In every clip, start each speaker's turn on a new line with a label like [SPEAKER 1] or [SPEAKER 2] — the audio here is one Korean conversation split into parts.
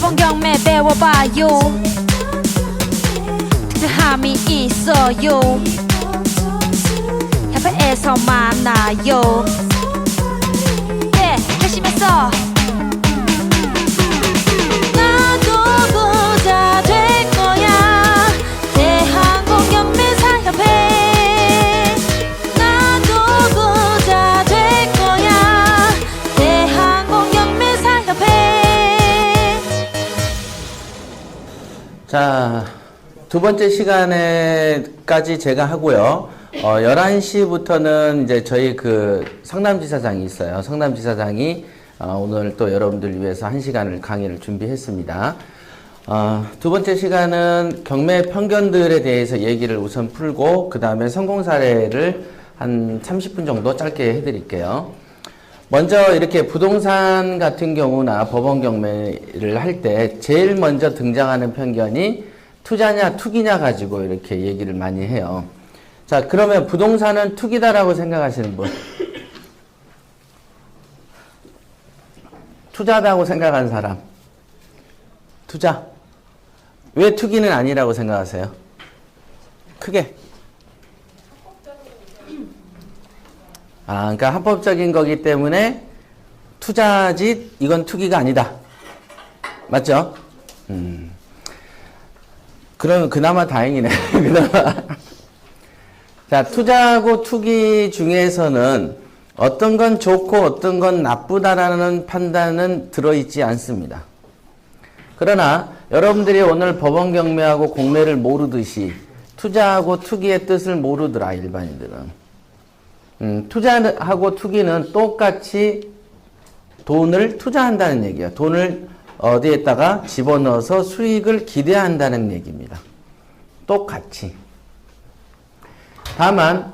[SPEAKER 1] 법원 경매 배워봐요. 특별함이 있어요. 협회에서 만나요. 열심히 했어. 나도 부자 될 거야. 대한공경매사협회. 나도 부자 될 거야. 대한공경매사협회.
[SPEAKER 2] 자, 두 번째 시간에까지 제가 하고요. 11시부터는 이제 저희 그 성남지사장이 있어요. 성남지사장이 오늘 또 여러분들 위해서 1시간을 강의를 준비했습니다. 두 번째 시간은 경매 편견들에 대해서 얘기를 우선 풀고 그 다음에 성공 사례를 한 30분 정도 짧게 해드릴게요. 먼저 이렇게 부동산 같은 경우나 법원 경매를 할 때 제일 먼저 등장하는 편견이 투자냐 투기냐 가지고 이렇게 얘기를 많이 해요. 자, 그러면 부동산은 투기다라고 생각하시는 분? 투자다고 생각하는 사람? 투자. 왜 투기는 아니라고 생각하세요? 크게. 그러니까 합법적인 거기 때문에 투자지 이건 투기가 아니다. 맞죠? 그러면 그나마 다행이네. 그나마. 자, 투자하고 투기 중에서는 어떤 건 좋고 어떤 건 나쁘다라는 판단은 들어있지 않습니다. 그러나 여러분들이 오늘 법원 경매하고 공매를 모르듯이 투자하고 투기의 뜻을 모르더라, 일반인들은. 투자하고 투기는 똑같이 돈을 투자한다는 얘기예요. 돈을 어디에다가 집어넣어서 수익을 기대한다는 얘기입니다. 똑같이. 다만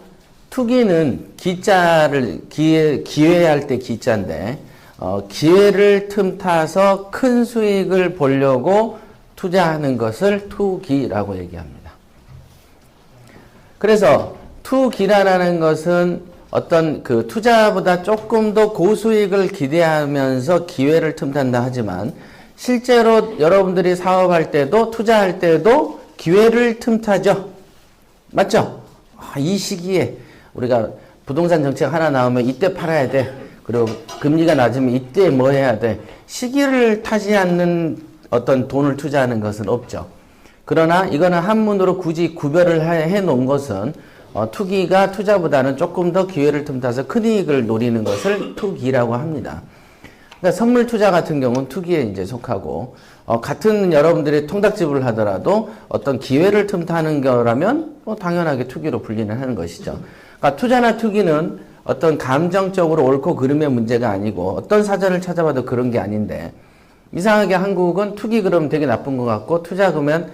[SPEAKER 2] 투기는 기회할 때 기자인데 기회를 틈타서 큰 수익을 보려고 투자하는 것을 투기라고 얘기합니다. 그래서 투기라는 것은 어떤 그 투자보다 조금 더 고수익을 기대하면서 기회를 틈탄다 하지만 실제로 여러분들이 사업할 때도 투자할 때도 기회를 틈타죠. 맞죠? 이 시기에 우리가 부동산 정책 하나 나오면 이때 팔아야 돼. 그리고 금리가 낮으면 이때 뭐 해야 돼. 시기를 타지 않는 어떤 돈을 투자하는 것은 없죠. 그러나 이거는 한문으로 굳이 구별을 해 놓은 것은 투기가 투자보다는 조금 더 기회를 틈타서 큰 이익을 노리는 것을 투기라고 합니다. 그러니까 선물 투자 같은 경우는 투기에 이제 속하고 같은 여러분들이 통닭집을 하더라도 어떤 기회를 틈타는 거라면 당연하게 투기로 분리는 하는 것이죠. 그러니까 투자나 투기는 어떤 감정적으로 옳고 그름의 문제가 아니고 어떤 사전을 찾아봐도 그런 게 아닌데 이상하게 한국은 투기 그러면 되게 나쁜 것 같고 투자 그러면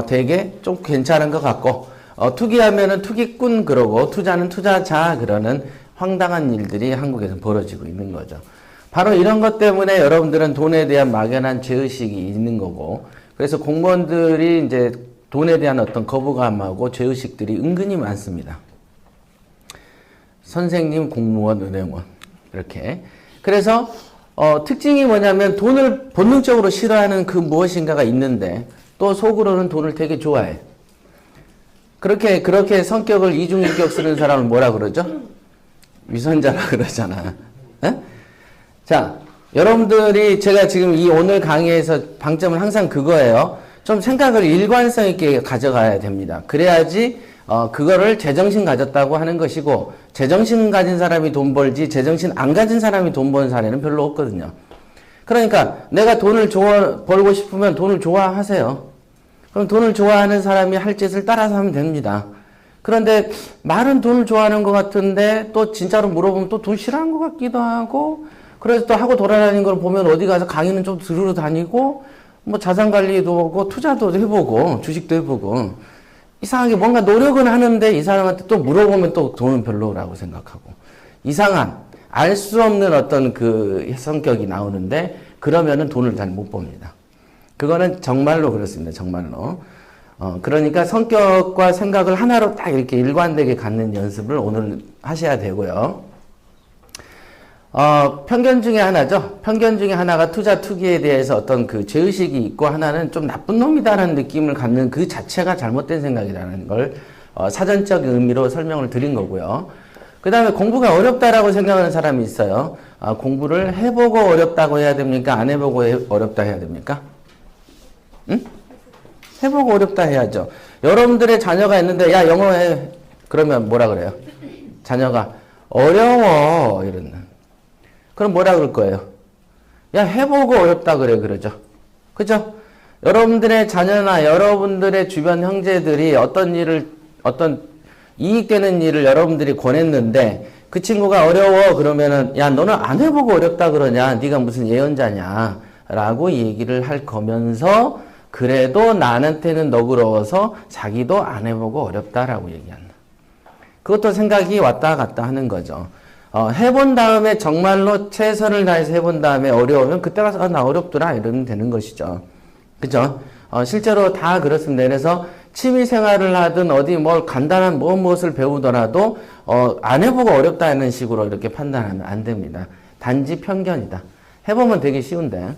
[SPEAKER 2] 되게 좀 괜찮은 것 같고 투기하면은 투기꾼 그러고 투자는 투자자 그러는 황당한 일들이 한국에서 벌어지고 있는 거죠. 바로 이런 것 때문에 여러분들은 돈에 대한 막연한 죄의식이 있는 거고 그래서 공무원들이 이제 돈에 대한 어떤 거부감하고 죄의식들이 은근히 많습니다. 선생님, 공무원, 은행원 이렇게. 그래서 특징이 뭐냐면 돈을 본능적으로 싫어하는 그 무엇인가가 있는데 또 속으로는 돈을 되게 좋아해. 그렇게 성격을 이중인격 쓰는 사람을 뭐라 그러죠? 위선자라 그러잖아. 에? 자, 여러분들이 제가 지금 이 오늘 강의에서 방점은 항상 그거예요. 좀 생각을 일관성 있게 가져가야 됩니다. 그래야지 그거를 제정신 가졌다고 하는 것이고 제정신 가진 사람이 돈 벌지 제정신 안 가진 사람이 돈 버는 사례는 별로 없거든요. 그러니까 내가 돈을 벌고 싶으면 돈을 좋아하세요. 그럼 돈을 좋아하는 사람이 할 짓을 따라서 하면 됩니다. 그런데 말은 돈을 좋아하는 것 같은데 또 진짜로 물어보면 또 돈 싫어하는 것 같기도 하고 그래서 또 하고 돌아다니는 걸 보면 어디 가서 강의는 좀 들으러 다니고 뭐 자산 관리도 하고 투자도 해보고 주식도 해보고 이상하게 뭔가 노력은 하는데 이 사람한테 또 물어보면 또 돈은 별로라고 생각하고 이상한 알 수 없는 어떤 그 성격이 나오는데 그러면은 돈을 잘 못 법니다. 그거는 정말로 그렇습니다. 정말로. 그러니까 성격과 생각을 하나로 딱 이렇게 일관되게 갖는 연습을 오늘 하셔야 되고요. 편견 중에 하나죠. 편견 중에 하나가 투자 투기에 대해서 어떤 그 죄의식이 있고 하나는 좀 나쁜 놈이다라는 느낌을 갖는 그 자체가 잘못된 생각이라는 걸 사전적 의미로 설명을 드린 거고요. 그 다음에 공부가 어렵다라고 생각하는 사람이 있어요. 공부를 해보고 어렵다고 해야 됩니까? 안 해보고 어렵다 해야 됩니까? 응? 해보고 어렵다 해야죠. 여러분들의 자녀가 있는데 야 영어 해. 그러면 뭐라 그래요? 자녀가 어려워 이러는. 그럼 뭐라 그럴 거예요? 야 해보고 어렵다 그래 그러죠. 그죠? 여러분들의 자녀나 여러분들의 주변 형제들이 어떤 이익되는 일을 여러분들이 권했는데 그 친구가 어려워 그러면은 야 너는 안 해보고 어렵다 그러냐 네가 무슨 예언자냐 라고 얘기를 할 거면서 그래도 나한테는 너그러워서 자기도 안 해보고 어렵다라고 얘기한다. 그것도 생각이 왔다 갔다 하는 거죠. 해본 다음에 정말로 최선을 다해서 해본 다음에 어려우면 그때 가서 나 어렵더라 이러면 되는 것이죠. 그죠? 실제로 다 그렇습니다. 그래서 취미 생활을 하든 어디 뭘 간단한 무엇을 배우더라도 안 해보고 어렵다는 식으로 이렇게 판단하면 안 됩니다. 단지 편견이다. 해보면 되게 쉬운데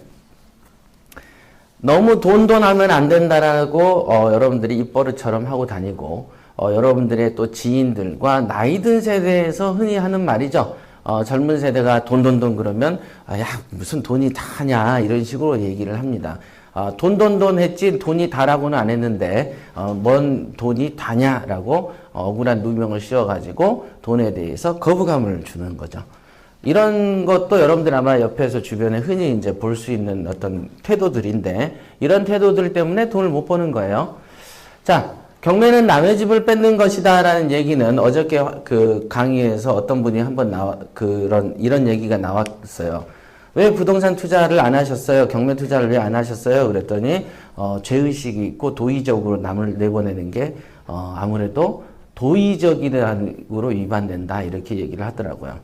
[SPEAKER 2] 너무 돈 하면 안 된다라고 여러분들이 입버릇처럼 하고 다니고 여러분들의 또 지인들과 나이 든 세대에서 흔히 하는 말이죠. 젊은 세대가 돈 그러면 야 무슨 돈이 다냐 이런 식으로 얘기를 합니다. 돈 했지 돈이 다라고는 안 했는데 뭔 돈이 다냐라고 억울한 누명을 씌워가지고 돈에 대해서 거부감을 주는 거죠. 이런 것도 여러분들 아마 옆에서 주변에 흔히 이제 볼 수 있는 어떤 태도들인데 이런 태도들 때문에 돈을 못 버는 거예요. 자, 경매는 남의 집을 뺏는 것이다라는 얘기는 어저께 그 강의에서 어떤 분이 한번 이런 얘기가 나왔어요. 왜 부동산 투자를 안 하셨어요? 경매 투자를 왜 안 하셨어요? 그랬더니 죄의식이 있고 도의적으로 남을 내보내는 게 아무래도 도의적으로 위반된다 이렇게 얘기를 하더라고요.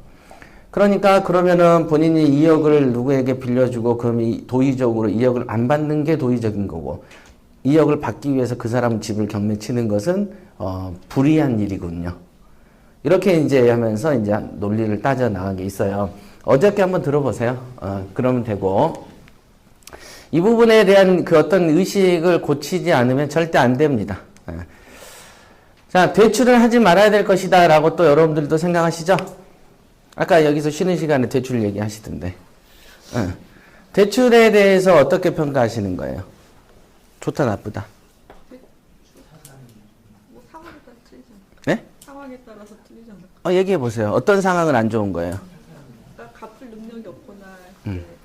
[SPEAKER 2] 그러니까 그러면은 본인이 2억을 누구에게 빌려주고 그럼 이 도의적으로 2억을 안 받는 게 도의적인 거고 2억을 받기 위해서 그 사람 집을 경매 치는 것은 불의한 일이군요. 이렇게 이제 하면서 이제 논리를 따져 나간 게 있어요. 어저께 한번 들어보세요. 그러면 되고 이 부분에 대한 그 어떤 의식을 고치지 않으면 절대 안 됩니다. 자, 대출을 하지 말아야 될 것이다 라고 또 여러분들도 생각하시죠? 아까 여기서 쉬는 시간에 대출 얘기하시던데. 대출에 대해서 어떻게 평가하시는 거예요? 좋다 나쁘다?
[SPEAKER 3] 뭐 상황에 따라 틀리지 않을까?
[SPEAKER 2] 네?
[SPEAKER 3] 상황에 따라서 틀리지 않을까?
[SPEAKER 2] 얘기해 보세요. 어떤 상황은 안 좋은 거예요?
[SPEAKER 3] 그러니까 갚을 능력이 없거나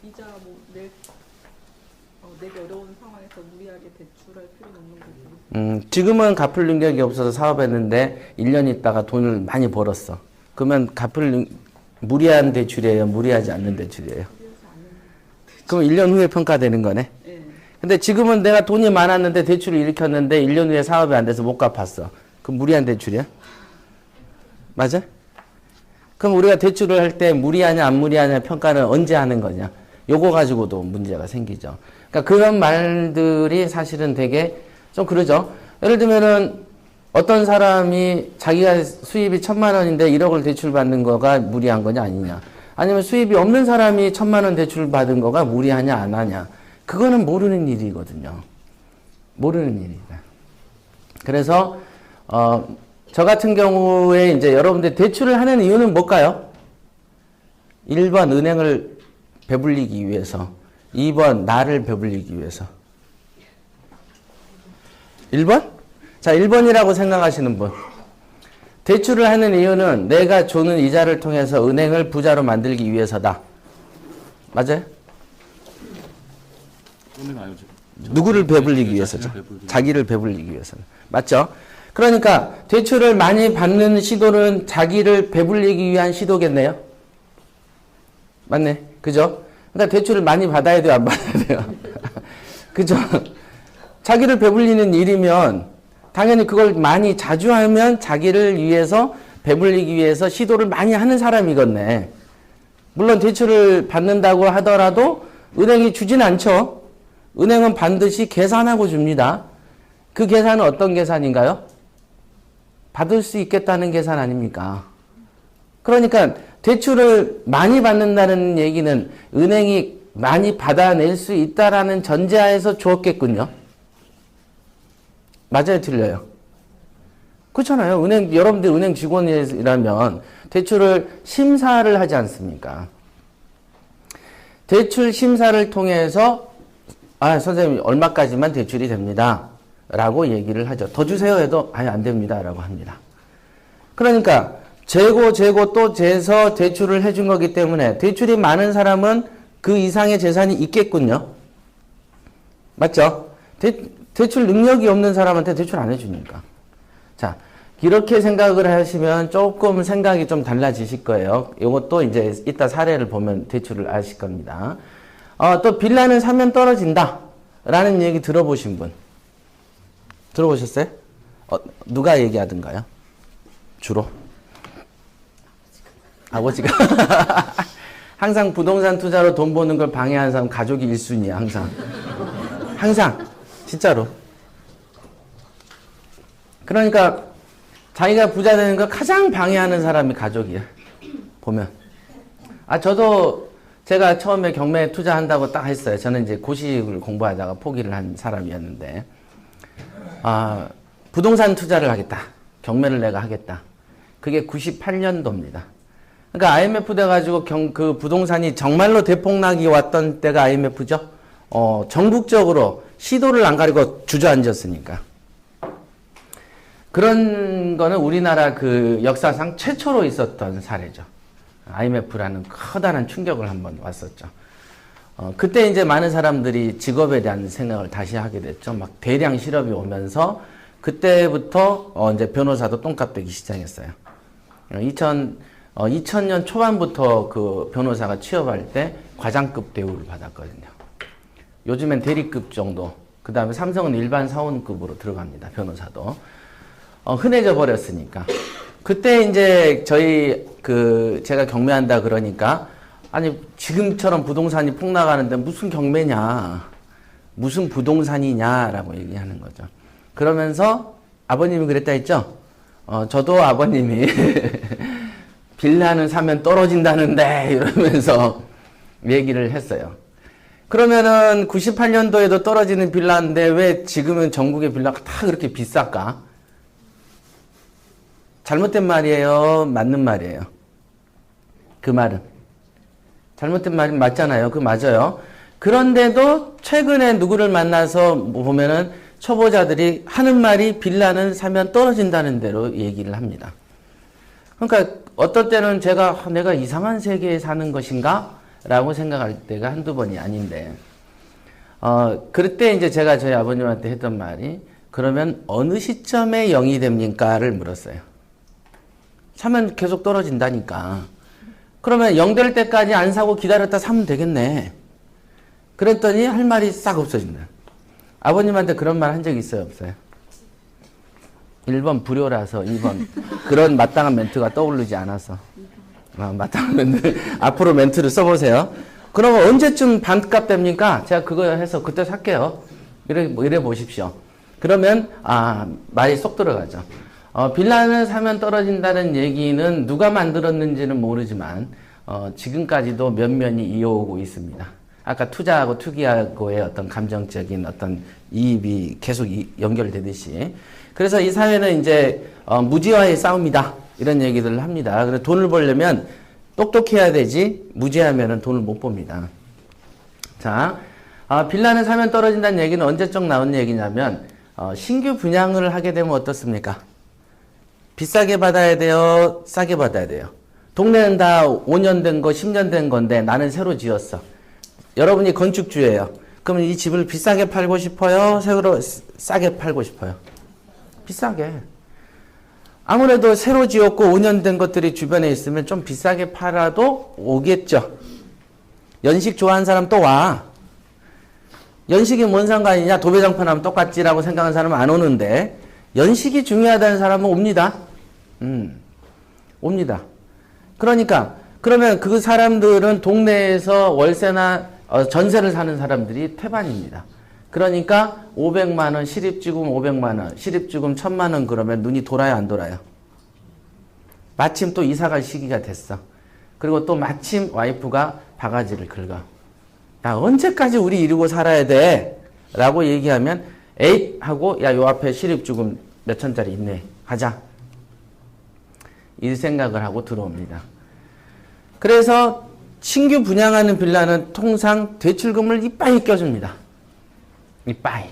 [SPEAKER 3] 이자 내기 어려운 상황에서 무리하게 대출할 필요는 없는 거고.
[SPEAKER 2] 지금은 갚을 능력이 없어서 사업했는데 1년 있다가 돈을 많이 벌었어. 그러면 무리한 대출이에요? 무리하지 않는 대출이에요? 그럼 1년 후에 평가되는 거네?
[SPEAKER 3] 네.
[SPEAKER 2] 근데 지금은 내가 돈이 많았는데 대출을 일으켰는데 1년 후에 사업이 안 돼서 못 갚았어. 그럼 무리한 대출이야? 맞아? 그럼 우리가 대출을 할 때 무리하냐 안 무리하냐 평가는 언제 하는 거냐? 요거 가지고도 문제가 생기죠. 그러니까 그런 말들이 사실은 되게 좀 그러죠. 예를 들면은 어떤 사람이 자기가 수입이 1,000만 원인데 1억을 대출 받는 거가 무리한 거냐 아니냐. 아니면 수입이 없는 사람이 1,000만 원 대출 받은 거가 무리하냐 안 하냐. 그거는 모르는 일이거든요. 모르는 일이다. 그래서 저 같은 경우에 이제 여러분들 대출을 하는 이유는 뭘까요? 1번 은행을 배불리기 위해서, 2번 나를 배불리기 위해서. 1번? 자, 1번이라고 생각하시는 분. 대출을 하는 이유는 내가 주는 이자를 통해서 은행을 부자로 만들기 위해서다. 맞아요? 누구를 배불리기 위해서죠? 자기를 배불리기 위해서는. 맞죠? 그러니까 대출을 많이 받는 시도는 자기를 배불리기 위한 시도겠네요? 맞네. 그죠? 그러니까 대출을 많이 받아야 돼요? 안 받아야 돼요? 그죠? 자기를 배불리는 일이면 당연히 그걸 많이 자주 하면 자기를 위해서 배불리기 위해서 시도를 많이 하는 사람이겠네. 물론 대출을 받는다고 하더라도 은행이 주진 않죠. 은행은 반드시 계산하고 줍니다. 그 계산은 어떤 계산인가요? 받을 수 있겠다는 계산 아닙니까? 그러니까 대출을 많이 받는다는 얘기는 은행이 많이 받아낼 수 있다라는 전제하에서 주었겠군요. 맞아요, 틀려요? 그렇잖아요. 여러분들 은행 직원이라면 대출을 심사를 하지 않습니까? 대출 심사를 통해서 선생님 얼마까지만 대출이 됩니다. 라고 얘기를 하죠. 더 주세요 해도 안 됩니다. 라고 합니다. 그러니까 재고 또 재서 대출을 해준 거기 때문에 대출이 많은 사람은 그 이상의 재산이 있겠군요. 맞죠? 대출 능력이 없는 사람한테 대출 안 해주니까. 자, 이렇게 생각을 하시면 조금 생각이 좀 달라지실 거예요. 이것도 이제 이따 사례를 보면 대출을 아실 겁니다. 또 빌라는 사면 떨어진다 라는 얘기 들어보신 분? 들어보셨어요? 누가 얘기하던가요? 주로? 아버지가. 항상 부동산 투자로 돈 버는 걸 방해하는 사람 가족이 1순위야, 항상. 항상. 진짜로. 그러니까 자기가 부자 되는 걸 가장 방해하는 사람이 가족이야. 보면. 저도 제가 처음에 경매에 투자한다고 딱 했어요. 저는 이제 고시를 공부하다가 포기를 한 사람이었는데, 부동산 투자를 하겠다. 경매를 내가 하겠다. 그게 98년도입니다. 그러니까 IMF 돼가지고 그 부동산이 정말로 대폭락이 왔던 때가 IMF죠. 전국적으로 시도를 안 가리고 주저앉았으니까. 그런 거는 우리나라 그 역사상 최초로 있었던 사례죠. IMF라는 커다란 충격을 한번 왔었죠. 그때 이제 많은 사람들이 직업에 대한 생각을 다시 하게 됐죠. 막 대량 실업이 오면서 그때부터 이제 변호사도 똥값 되기 시작했어요. 2000년 초반부터 그 변호사가 취업할 때 과장급 대우를 받았거든요. 요즘엔 대리급 정도, 그 다음에 삼성은 일반 사원급으로 들어갑니다. 변호사도. 흔해져 버렸으니까. 그때 이제 제가 경매한다 그러니까, 아니, 지금처럼 부동산이 폭락하는데 무슨 경매냐, 무슨 부동산이냐라고 얘기하는 거죠. 그러면서 아버님이 그랬다 했죠? 저도 아버님이 빌라는 사면 떨어진다는데 이러면서 얘기를 했어요. 그러면은 98년도에도 떨어지는 빌라인데 왜 지금은 전국의 빌라가 다 그렇게 비쌀까? 잘못된 말이에요? 맞는 말이에요? 그 말은? 잘못된 말이 맞잖아요. 그 맞아요. 그런데도 최근에 누구를 만나서 보면은 초보자들이 하는 말이 빌라는 사면 떨어진다는 대로 얘기를 합니다. 그러니까 어떨 때는 내가 이상한 세계에 사는 것인가? 라고 생각할 때가 한두 번이 아닌데, 그럴 때 이제 제가 저희 아버님한테 했던 말이, 그러면 어느 시점에 0이 됩니까?를 물었어요. 사면 계속 떨어진다니까. 그러면 0 될 때까지 안 사고 기다렸다 사면 되겠네. 그랬더니 할 말이 싹 없어진다. 아버님한테 그런 말 한 적 있어요, 없어요? 1번 불효라서 2번 그런 마땅한 멘트가 떠오르지 않아서. 마땅한 멘트. 앞으로 멘트를 써보세요. 그러면 언제쯤 반값 됩니까? 제가 그거 해서 그때 살게요. 이래 보십시오. 그러면 말이 쏙 들어가죠. 빌라는 사면 떨어진다는 얘기는 누가 만들었는지는 모르지만 지금까지도 면면이 이어오고 있습니다. 아까 투자하고 투기하고의 어떤 감정적인 어떤 이입이 계속 연결되듯이. 그래서 이 사회는 이제 무지와의 싸움이다. 이런 얘기들을 합니다. 그래서 돈을 벌려면 똑똑해야 되지 무지하면 돈을 못 봅니다. 자, 빌라는 사면 떨어진다는 얘기는 언제적 나온 얘기냐면 신규 분양을 하게 되면 어떻습니까? 비싸게 받아야 돼요? 싸게 받아야 돼요? 동네는 다 5년 된 거, 10년 된 건데 나는 새로 지었어. 여러분이 건축주예요. 그러면 이 집을 비싸게 팔고 싶어요? 새로 싸게 팔고 싶어요? 비싸게. 아무래도 새로 지었고 5년 된 것들이 주변에 있으면 좀 비싸게 팔아도 오겠죠. 연식 좋아하는 사람 또 와. 연식이 뭔 상관이냐? 도배장판 하면 똑같지라고 생각하는 사람은 안 오는데 연식이 중요하다는 사람은 옵니다. 옵니다. 그러니까 그러면 그 사람들은 동네에서 월세나 전세를 사는 사람들이 태반입니다. 그러니까 500만 원, 시립지금 500만 원, 시립지금 1000만 원 그러면 눈이 돌아요, 안 돌아요? 마침 또 이사 갈 시기가 됐어. 그리고 또 마침 와이프가 바가지를 긁어. 야, 언제까지 우리 이러고 살아야 돼? 라고 얘기하면 에잇 하고 야, 요 앞에 시립주금 몇 천짜리 있네. 가자. 이 생각을 하고 들어옵니다. 그래서 신규 분양하는 빌라는 통상 대출금을 이빠이 껴줍니다. 이빠이.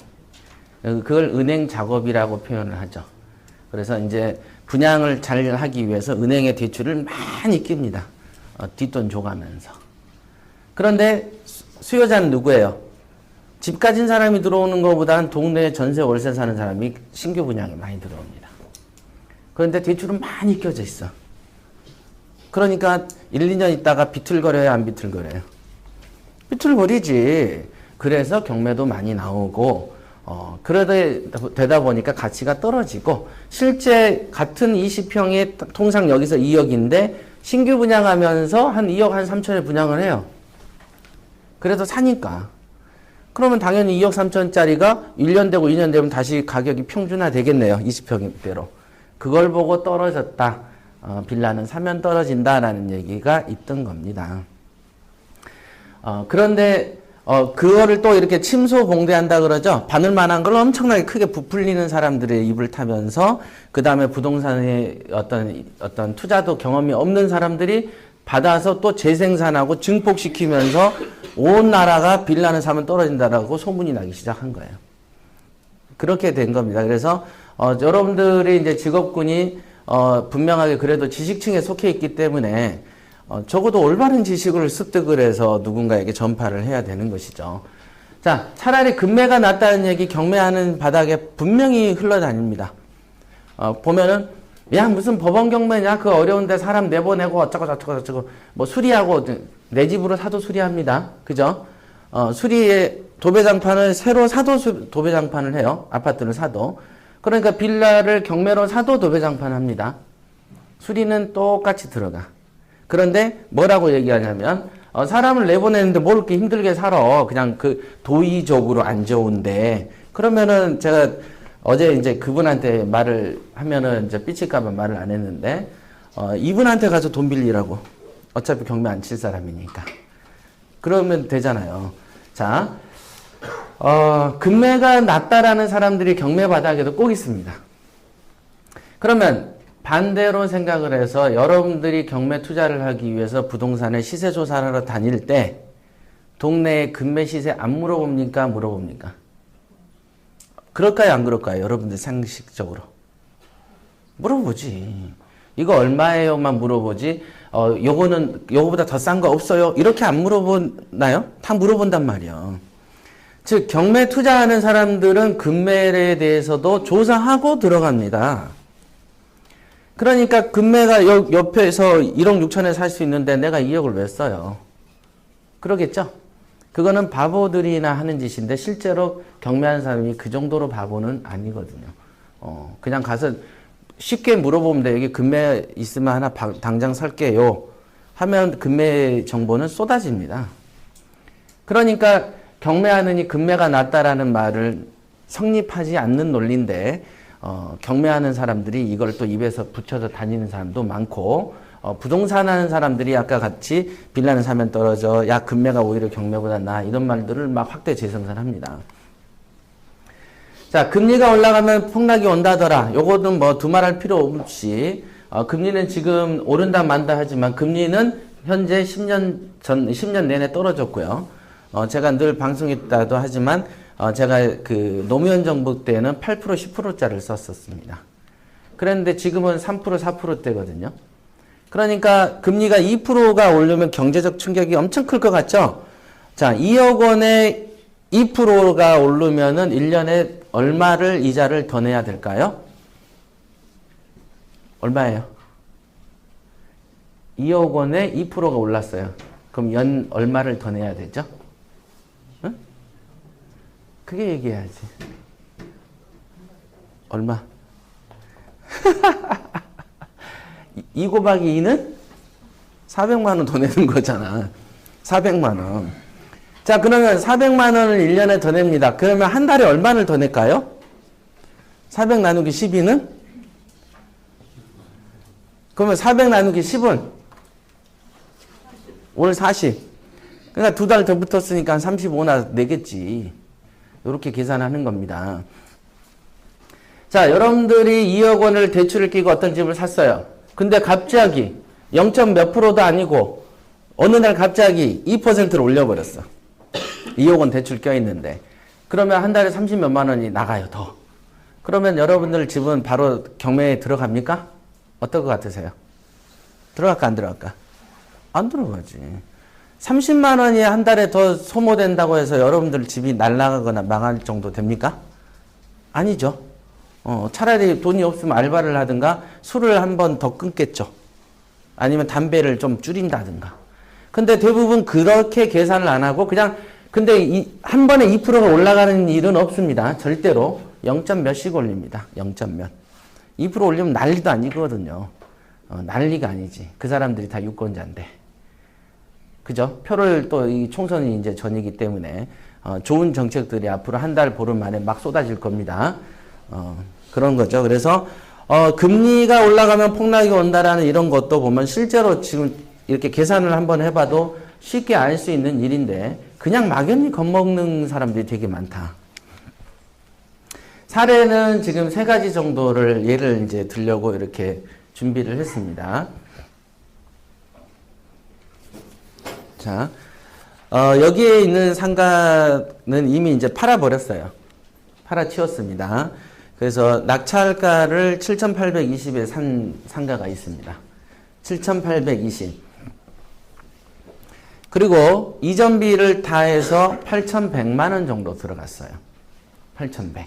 [SPEAKER 2] 그걸 은행 작업이라고 표현을 하죠. 그래서 이제 분양을 잘 하기 위해서 은행에 대출을 많이 낍니다. 뒷돈 줘가면서. 그런데 수요자는 누구예요? 집 가진 사람이 들어오는 것보다는 동네에 전세 월세 사는 사람이 신규 분양에 많이 들어옵니다. 그런데 대출은 많이 껴져 있어. 그러니까 1, 2년 있다가 비틀거려요, 안 비틀거려요? 비틀거리지. 그래서 경매도 많이 나오고 되다 보니까 가치가 떨어지고 실제 같은 20평에 통상 여기서 2억인데 신규 분양하면서 한 2억 한 3천에 분양을 해요. 그래도 사니까. 그러면 당연히 2억 3천짜리가 1년 되고 2년 되면 다시 가격이 평준화 되겠네요. 20평대로. 그걸 보고 떨어졌다. 빌라는 사면 떨어진다라는 얘기가 있던 겁니다. 그런데 그거를 또 이렇게 침소봉대한다 그러죠. 바늘만한 걸 엄청나게 크게 부풀리는 사람들의 입을 타면서 그 다음에 부동산의 어떤 투자도 경험이 없는 사람들이 받아서 또 재생산하고 증폭시키면서 온 나라가 빌라는 사면 떨어진다라고 소문이 나기 시작한 거예요. 그렇게 된 겁니다. 그래서 여러분들의 이제 직업군이 분명하게 그래도 지식층에 속해 있기 때문에 적어도 올바른 지식을 습득을 해서 누군가에게 전파를 해야 되는 것이죠. 자, 차라리 금매가 낫다는 얘기 경매하는 바닥에 분명히 흘러다닙니다. 보면은 야 무슨 법원 경매냐 그 어려운데 사람 내보내고 어쩌고 저쩌고 저쩌고 뭐 수리하고 내 집으로 사도 수리합니다. 그죠? 수리에 도배장판을 새로 사도 도배장판을 해요. 아파트를 사도. 그러니까 빌라를 경매로 사도 도배장판 합니다. 수리는 똑같이 들어가. 그런데 뭐라고 얘기하냐면 사람을 내보내는데 뭘 그렇게 힘들게 살아. 그냥 그 도의적으로 안 좋은데. 그러면은 제가 어제 이제 그분한테 말을 하면은 이제 삐칠까봐 말을 안 했는데 이분한테 가서 돈 빌리라고. 어차피 경매 안 칠 사람이니까. 그러면 되잖아요. 자, 금매가 낮다라는 사람들이 경매 바닥에도 꼭 있습니다. 그러면 반대로 생각을 해서 여러분들이 경매 투자를 하기 위해서 부동산의 시세 조사를 하러 다닐 때 동네의 금매 시세 안 물어봅니까? 물어봅니까? 그럴까요? 안 그럴까요? 여러분들 상식적으로. 물어보지. 이거 얼마예요만 물어보지. 요거보다 더 싼 거 없어요? 이렇게 안 물어보나요? 다 물어본단 말이에요. 즉, 경매 투자하는 사람들은 금매에 대해서도 조사하고 들어갑니다. 그러니까 금매가 옆에서 1억 6천에 살 수 있는데 내가 2억을 왜 써요? 그러겠죠? 그거는 바보들이나 하는 짓인데 실제로 경매하는 사람이 그 정도로 바보는 아니거든요. 그냥 가서 쉽게 물어보면 돼. 여기 금매 있으면 하나 당장 살게요. 하면 금매 정보는 쏟아집니다. 그러니까 경매하느니 금매가 낮다라는 말을 성립하지 않는 논리인데 경매하는 사람들이 이걸 또 입에서 붙여서 다니는 사람도 많고 부동산 하는 사람들이 아까 같이 빌라는 사면 떨어져 야 금매가 오히려 경매보다 나아 이런 말들을 막 확대 재생산합니다. 자, 금리가 올라가면 폭락이 온다더라. 요거는 뭐 두말할 필요 없이 금리는 지금 오른다 만다 하지만 금리는 현재 10년 내내 떨어졌고요. 제가 늘 방송했다도 하지만 제가 그 노무현 정부 때는 8% 10%짜리를 썼었습니다. 그런데 지금은 3% 4%대거든요. 그러니까 금리가 2%가 오르면 경제적 충격이 엄청 클 것 같죠? 자, 2억 원에 2%가 오르면은 1년에 얼마를 이자를 더 내야 될까요? 얼마예요? 2억 원에 2%가 올랐어요. 그럼 연 얼마를 더 내야 되죠? 응? 그게 얘기해야지. 얼마? 2 곱하기 2는 400만 원 더 내는 거잖아. 400만 원. 자, 그러면 400만 원을 1년에 더 냅니다. 그러면 한 달에 얼마를 더 낼까요? 400 나누기 12는? 그러면 400 나누기 10은? 오늘 40. 그러니까 2달 더 붙었으니까 한 35나 내겠지. 이렇게 계산하는 겁니다. 자, 여러분들이 2억 원을 대출을 끼고 어떤 집을 샀어요. 근데 갑자기 0. 몇 프로도 아니고 어느 날 갑자기 2%를 올려버렸어. 2억 원 대출 껴있는데. 그러면 한 달에 30 몇만 원이 나가요, 더. 그러면 여러분들 집은 바로 경매에 들어갑니까? 어떨 것 같으세요? 들어갈까, 안 들어갈까? 안 들어가지. 30만 원이 한 달에 더 소모된다고 해서 여러분들 집이 날아가거나 망할 정도 됩니까? 아니죠. 차라리 돈이 없으면 알바를 하든가 술을 한 번 더 끊겠죠. 아니면 담배를 좀 줄인다든가. 근데 대부분 그렇게 계산을 안 하고 그냥 근데 한 번에 2%가 올라가는 일은 없습니다. 절대로 0. 몇씩 올립니다. 0. 몇. 2% 올리면 난리도 아니거든요. 난리가 아니지. 그 사람들이 다 유권자인데. 그죠? 표를 또 이 총선이 이제 전이기 때문에 좋은 정책들이 앞으로 한 달 보름 만에 막 쏟아질 겁니다. 그런 거죠. 그래서 금리가 올라가면 폭락이 온다라는 이런 것도 보면 실제로 지금 이렇게 계산을 한번 해봐도 쉽게 알 수 있는 일인데 그냥 막연히 겁먹는 사람들이 되게 많다. 사례는 지금 3가지 정도를 예를 이제 들려고 이렇게 준비를 했습니다. 자, 여기에 있는 상가는 이미 이제 팔아버렸어요. 팔아치웠습니다. 그래서 낙찰가를 7,820에 산 상가가 있습니다. 7,820. 그리고 이전비를 다 해서 8,100만 원 정도 들어갔어요. 8,100.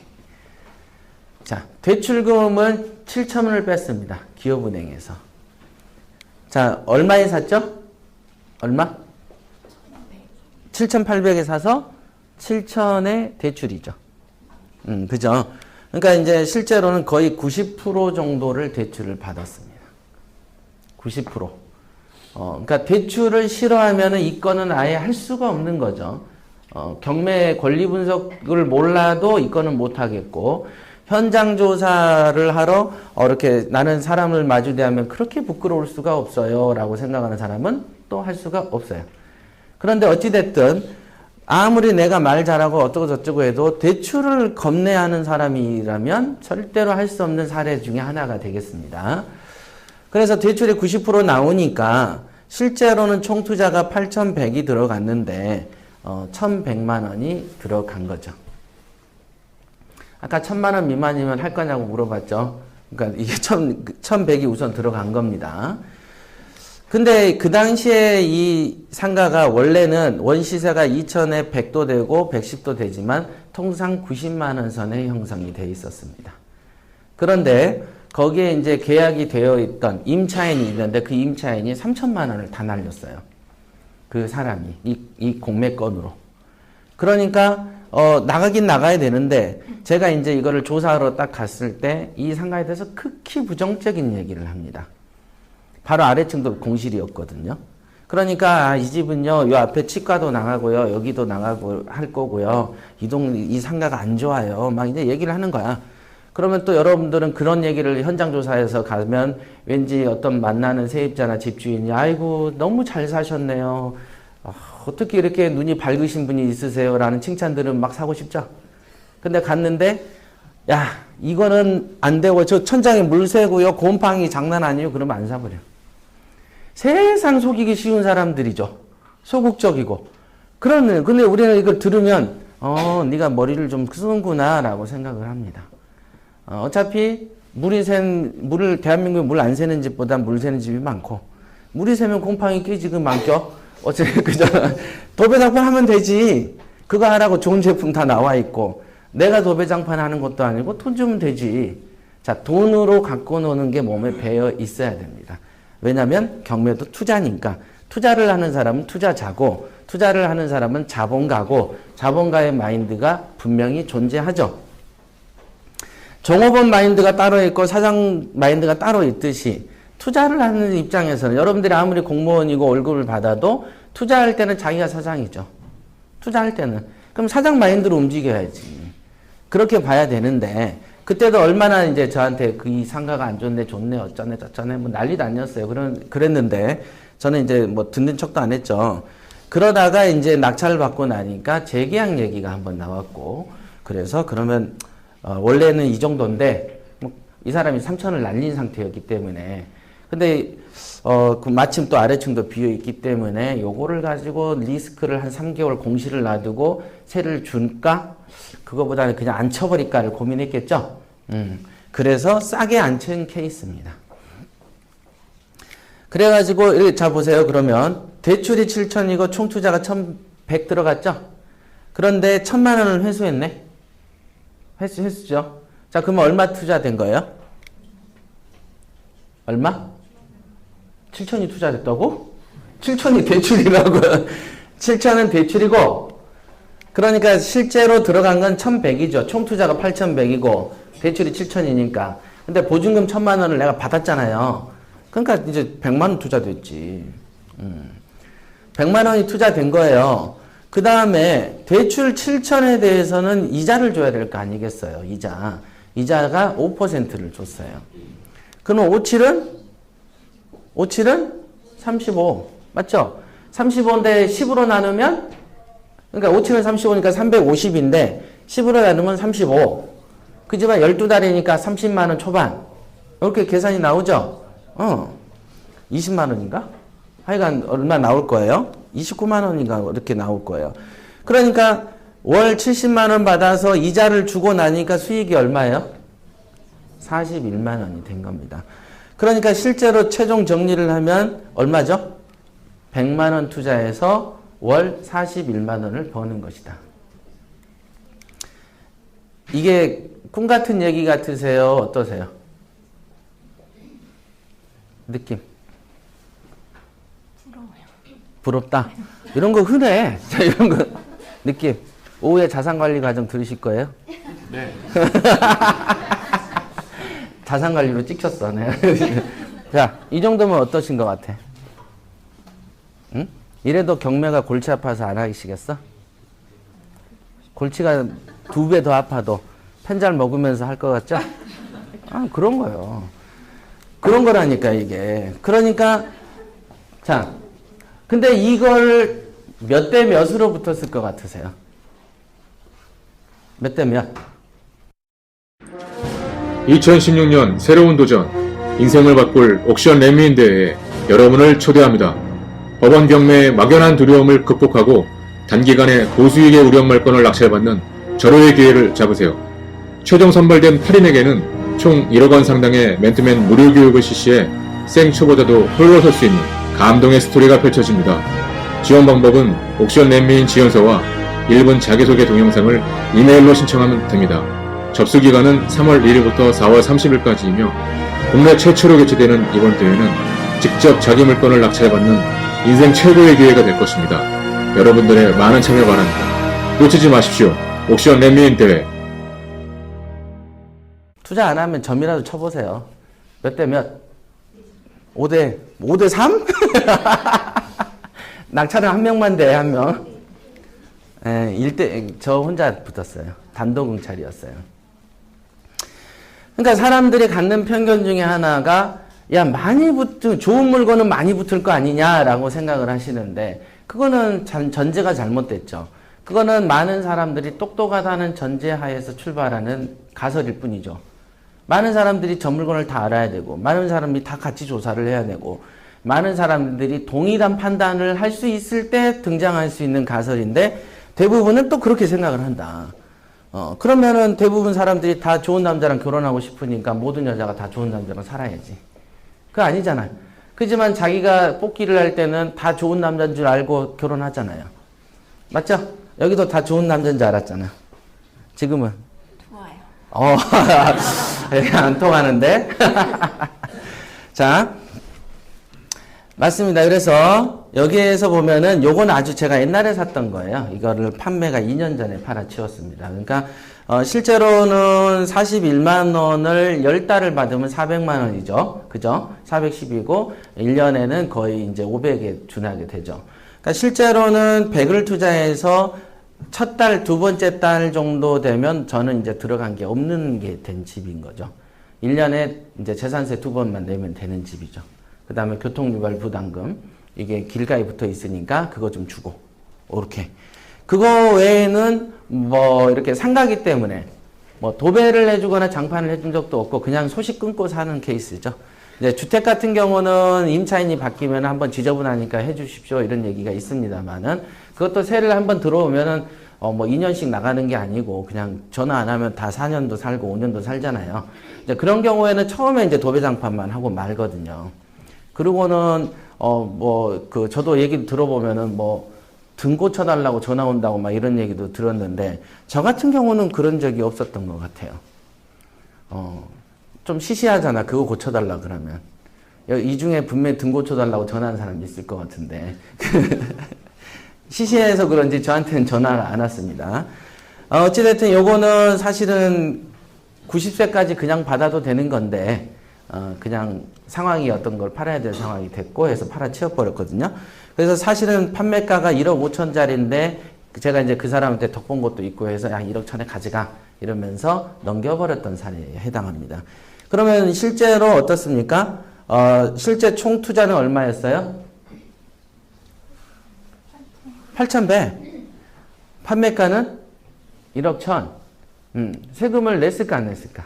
[SPEAKER 2] 자, 대출금은 7,000원을 뺐습니다. 기업은행에서. 자, 얼마에 샀죠? 얼마? 7,800에 사서 7,000에 대출이죠. 그죠? 그러니까 이제 실제로는 거의 90% 정도를 대출을 받았습니다. 90%. 그러니까 대출을 싫어하면은 이 건은 아예 할 수가 없는 거죠. 경매 권리 분석을 몰라도 이 건은 못 하겠고, 현장 조사를 하러 이렇게 나는 사람을 마주대하면 그렇게 부끄러울 수가 없어요 라고 생각하는 사람은 또 할 수가 없어요. 그런데 어찌됐든 아무리 내가 말 잘하고 어쩌고 저쩌고 해도 대출을 겁내하는 사람이라면 절대로 할 수 없는 사례 중에 하나가 되겠습니다. 그래서 대출이 90% 나오니까 실제로는 총 투자가 8,100이 들어갔는데 1,100만 원이 들어간 거죠. 아까 1,000만 원 미만이면 할 거냐고 물어봤죠. 그러니까 이게 1,100이 우선 들어간 겁니다. 근데 그 당시에 이 상가가 원래는 원시세가 2,000에 100도 되고 110도 되지만 통상 90만 원 선에 형성이 되어 있었습니다. 그런데 거기에 이제 계약이 되어 있던 임차인이 있는데 그 임차인이 3,000만 원을 다 날렸어요. 그 사람이 이 공매건으로. 그러니까 나가긴 나가야 되는데 제가 이제 이거를 조사하러 딱 갔을 때 이 상가에 대해서 극히 부정적인 얘기를 합니다. 바로 아래층도 공실이었거든요. 그러니까 이 집은요, 요 앞에 치과도 나가고요, 여기도 나가고 할 거고요, 이 상가가 안 좋아요. 막 이제 얘기를 하는 거야. 그러면 또 여러분들은 그런 얘기를 현장 조사에서 가면 왠지 어떤 만나는 세입자나 집주인이 아이고 너무 잘 사셨네요. 어떻게 이렇게 눈이 밝으신 분이 있으세요? 라는 칭찬들은 막 사고 싶죠. 근데 갔는데 야 이거는 안 되고 저 천장에 물 새고요, 곰팡이 장난 아니에요. 그러면 안 사버려. 세상 속이기 쉬운 사람들이죠. 소극적이고. 근데 우리는 이걸 들으면 네가 머리를 좀 쓰는구나 라고 생각을 합니다. 어차피 대한민국에 물 안 새는 집보다 물 새는 집이 많고, 물이 새면 곰팡이 끼지금 안 껴? 그죠? 도배장판 하면 되지. 그거 하라고 좋은 제품 다 나와 있고, 내가 도배장판 하는 것도 아니고 돈 주면 되지. 자, 돈으로 갖고 노는 게 몸에 배어 있어야 됩니다. 왜냐면 경매도 투자니까. 투자를 하는 사람은 투자자고, 투자를 하는 사람은 자본가고, 자본가의 마인드가 분명히 존재하죠. 종업원 마인드가 따로 있고 사장 마인드가 따로 있듯이 투자를 하는 입장에서는 여러분들이 아무리 공무원이고 월급을 받아도 투자할 때는 자기가 사장이죠. 투자할 때는. 그럼 사장 마인드로 움직여야지. 그렇게 봐야 되는데, 그때도 얼마나 이제 저한테 이 상가가 안 좋네, 좋네, 어쩌네, 저쩌네, 뭐 난리도 아니었어요. 그랬는데, 저는 이제 뭐 듣는 척도 안 했죠. 그러다가 이제 낙찰을 받고 나니까 재계약 얘기가 한번 나왔고, 그래서 그러면 원래는 이 정도인데 이 사람이 3천을 날린 상태였기 때문에, 근데 그 마침 또 아래층도 비어 있기 때문에 요거를 가지고 리스크를 한 3개월 공시를 놔두고 세를 줄까? 그거보다는 그냥 안 쳐버릴까를 고민했겠죠. 그래서 싸게 안 친 케이스입니다. 그래가지고 자 보세요. 그러면 대출이 7천이고 총 투자가 1,100 들어갔죠? 그런데 1,000만 원을 회수했네? 회수죠? 자, 그러면 얼마 투자된 거예요? 얼마? 7천이 투자됐다고? 7천이 대출이라고요. 7천은 대출이고, 그러니까 실제로 들어간 건 1,100이죠. 총 투자가 8,100이고, 대출이 7천이니까. 근데 보증금 1,000만 원을 내가 받았잖아요. 그러니까 이제 100만 원 투자됐지. 100만 원이 투자된 거예요. 그 다음에 대출 7천에 대해서는 이자를 줘야 될 거 아니겠어요. 이자. 이자가 5%를 줬어요. 그럼 57은? 35. 맞죠? 35인데 10으로 나누면, 그러니까 57은 35니까 350인데 10으로 나누면 35. 그지만 12달이니까 30만 원 초반. 이렇게 계산이 나오죠? 20만 원인가? 하여간 얼마 나올 거예요? 29만 원인가 이렇게 나올 거예요. 그러니까 월 70만 원 받아서 이자를 주고 나니까 수익이 얼마예요? 41만 원이 된 겁니다. 그러니까 실제로 최종 정리를 하면 얼마죠? 100만 원 투자해서 월 41만 원을 버는 것이다. 이게 꿈 같은 얘기 같으세요? 어떠세요? 느낌? 부럽다. 이런 거 흔해. 자, 이런 거 느낌. 오후에 자산관리 과정 들으실 거예요?
[SPEAKER 4] 네.
[SPEAKER 2] 자산관리로 찍혔어. 네. 자, 이 정도면 어떠신 것 같아? 응? 이래도 경매가 골치 아파서 안 하시겠어? 골치가 2배 더 아파도 편잘 먹으면서 할 것 같죠? 아, 그런 거요. 그런 거라니까, 이게. 그러니까, 자, 근데 이걸 몇 대 몇으로 붙었을 것 같으세요? 몇 대 몇?
[SPEAKER 4] 2016년 새로운 도전, 인생을 바꿀 옥션 랜미인 대회에 여러분을 초대합니다. 법원 경매의 막연한 두려움을 극복하고 단기간에 고수익의 우량말권을 낙찰받는 절호의 기회를 잡으세요. 최종 선발된 8인에게는 총 1억 원 상당의 맨투맨 무료 교육을 실시해 생초보자도 홀로 설 수 있는 감동의 스토리가 펼쳐집니다. 지원 방법은 옥션 랜미인 지원서와 1분 자기소개 동영상을 이메일로 신청하면 됩니다. 접수 기간은 3월 1일부터 4월 30일까지이며 국내 최초로 개최되는 이번 대회는 직접 자기 물건을 낙찰받는 인생 최고의 기회가 될 것입니다. 여러분들의 많은 참여 바랍니다. 놓치지 마십시오. 옥션 랜미인 대회.
[SPEAKER 2] 투자 안 하면 점이라도 쳐보세요. 몇 대 몇? 5대 3? 낙찰은 한 명만 돼, 한 명. 예, 저 혼자 붙었어요. 단독 응찰이었어요. 그러니까 사람들이 갖는 편견 중에 하나가, 야, 좋은 물건은 많이 붙을 거 아니냐라고 생각을 하시는데, 그거는 전제가 잘못됐죠. 그거는 많은 사람들이 똑똑하다는 전제하에서 출발하는 가설일 뿐이죠. 많은 사람들이 저 물건을 다 알아야 되고, 많은 사람이 다 같이 조사를 해야 되고, 많은 사람들이 동일한 판단을 할 수 있을 때 등장할 수 있는 가설인데, 대부분은 또 그렇게 생각을 한다. 그러면은 대부분 사람들이 다 좋은 남자랑 결혼하고 싶으니까 모든 여자가 다 좋은 남자랑 살아야지. 그거 아니잖아요. 그지만 자기가 뽑기를 할 때는 다 좋은 남자인 줄 알고 결혼하잖아요. 맞죠? 여기도 다 좋은 남자인 줄 알았잖아. 지금은? 좋아요. 안 통하는데? 자, 맞습니다. 그래서 여기에서 보면은 요건 아주 제가 옛날에 샀던 거예요. 이거를 판매가 2년 전에 팔아치웠습니다. 그러니까 실제로는 41만 원을 10달을 받으면 400만 원이죠. 그죠? 410이고 1년에는 거의 이제 500에 준하게 되죠. 그러니까 실제로는 100을 투자해서 첫 달, 두 번째 달 정도 되면 저는 이제 들어간 게 없는 게 된 집인 거죠. 1년에 이제 재산세 2번만 내면 되는 집이죠. 그 다음에 교통유발 부담금, 이게 길가에 붙어 있으니까 그거 좀 주고 이렇게. 그거 외에는 뭐 이렇게 상가기 때문에 뭐 도배를 해주거나 장판을 해준 적도 없고 그냥 소식 끊고 사는 케이스죠. 이제 주택 같은 경우는 임차인이 바뀌면 한번 지저분하니까 해주십시오 이런 얘기가 있습니다만은 그것도 세를 한번 들어오면은 뭐 2년씩 나가는 게 아니고 그냥 전화 안 하면 다 4년도 살고 5년도 살잖아요. 이제 그런 경우에는 처음에 이제 도배 장판만 하고 말거든요. 그리고는 저도 얘기 들어보면은 뭐 등 고쳐달라고 전화 온다고 막 이런 얘기도 들었는데 저 같은 경우는 그런 적이 없었던 것 같아요. 좀 시시하잖아. 그거 고쳐달라 그러면. 이 중에 분명히 등 고쳐달라고 전화한 사람이 있을 것 같은데. 시시해서 그런지 저한테는 전화를 안 왔습니다. 어찌됐든 요거는 사실은 90세까지 그냥 받아도 되는 건데, 그냥 상황이 어떤 걸 팔아야 될 상황이 됐고 해서 팔아치워버렸거든요. 그래서 사실은 판매가가 1억 5천짜리인데, 제가 이제 그 사람한테 덕본 것도 있고 해서 야, 1억 천에 가져가. 이러면서 넘겨버렸던 사례에 해당합니다. 그러면 실제로 어떻습니까? 실제 총 투자는 얼마였어요? 8,100. 판매가는 1억 1,000. 세금을 냈을까 안 냈을까?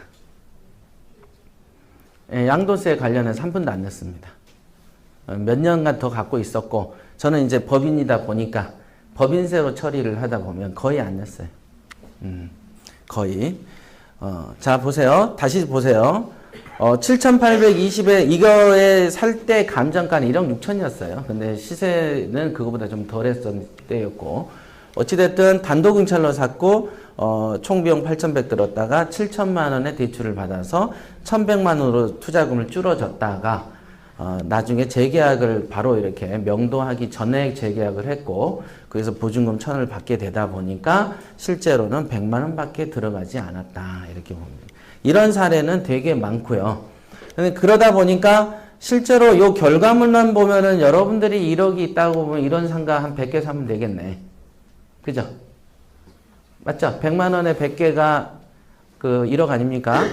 [SPEAKER 2] 예, 양도세 관련해서 한 푼도 안 냈습니다. 몇 년간 더 갖고 있었고 저는 이제 법인이다 보니까 법인세로 처리를 하다 보면 거의 안 냈어요. 거의. 자 보세요. 다시 보세요. 7,820에 이거에 살 때 감정가는 1억 6천이었어요. 근데 시세는 그거보다 좀 덜했던 때였고 어찌됐든 단독응찰로 샀고 총 비용 8,100 들었다가 7천만 원의 대출을 받아서 1,100만 원으로 투자금을 줄어졌다가 나중에 재계약을 바로 이렇게 명도하기 전에 재계약을 했고 그래서 보증금 1,000을 받게 되다 보니까 실제로는 100만 원 밖에 들어가지 않았다 이렇게 봅니다. 이런 사례는 되게 많고요. 근데 그러다 보니까 실제로 요 결과물만 보면은 여러분들이 1억이 있다고 보면 이런 상가 한 100개 사면 되겠네. 그죠? 맞죠? 100만 원에 100개가 그 1억 아닙니까?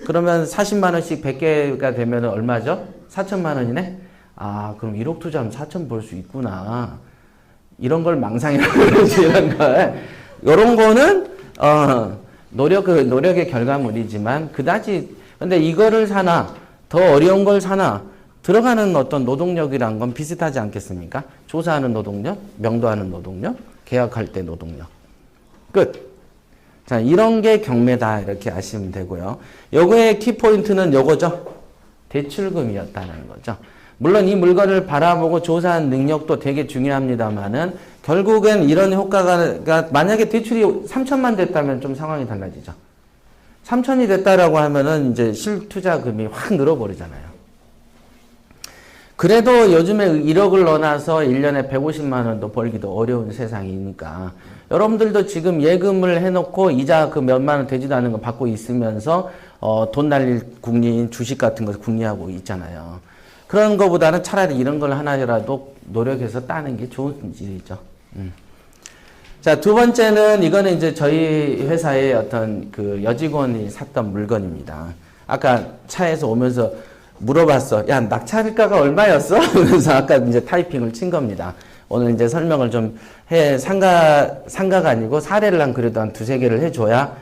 [SPEAKER 2] 그러면 40만 원씩 100개가 되면 얼마죠? 4천만 원이네? 아, 그럼 1억 투자하면 4천 벌 수 있구나. 이런 걸 망상이라고 그러지, 이런 걸. 요런 거는, 노력의 결과물이지만, 그다지, 근데 이거를 사나, 더 어려운 걸 사나, 들어가는 어떤 노동력이란 건 비슷하지 않겠습니까? 조사하는 노동력, 명도하는 노동력, 계약할 때 노동력. 끝. 자, 이런 게 경매다. 이렇게 아시면 되고요. 요거의 키포인트는 요거죠. 대출금이었다는 거죠. 물론 이 물건을 바라보고 조사한 능력도 되게 중요합니다만은 결국엔 이런 효과가 만약에 대출이 3천만 됐다면 좀 상황이 달라지죠. 3천이 됐다라고 하면은 이제 실투자금이 확 늘어버리잖아요. 그래도 요즘에 1억을 넣어놔서 1년에 150만 원도 벌기도 어려운 세상이니까 여러분들도 지금 예금을 해놓고 이자 그 몇만 원 되지도 않은 거 받고 있으면서 돈 날릴 국리인 주식 같은 거 국리하고 있잖아요. 그런 거보다는 차라리 이런 걸 하나라도 노력해서 따는 게 좋은 일이죠. 자, 두 번째는 이거는 이제 저희 회사의 어떤 그 여직원이 샀던 물건입니다. 아까 차에서 오면서 물어봤어. 야, 낙찰가가 얼마였어? 그래서 아까 이제 타이핑을 친 겁니다. 오늘 이제 설명을 좀 상가가 아니고 사례를 한 그래도 한 두세 개를 해줘야,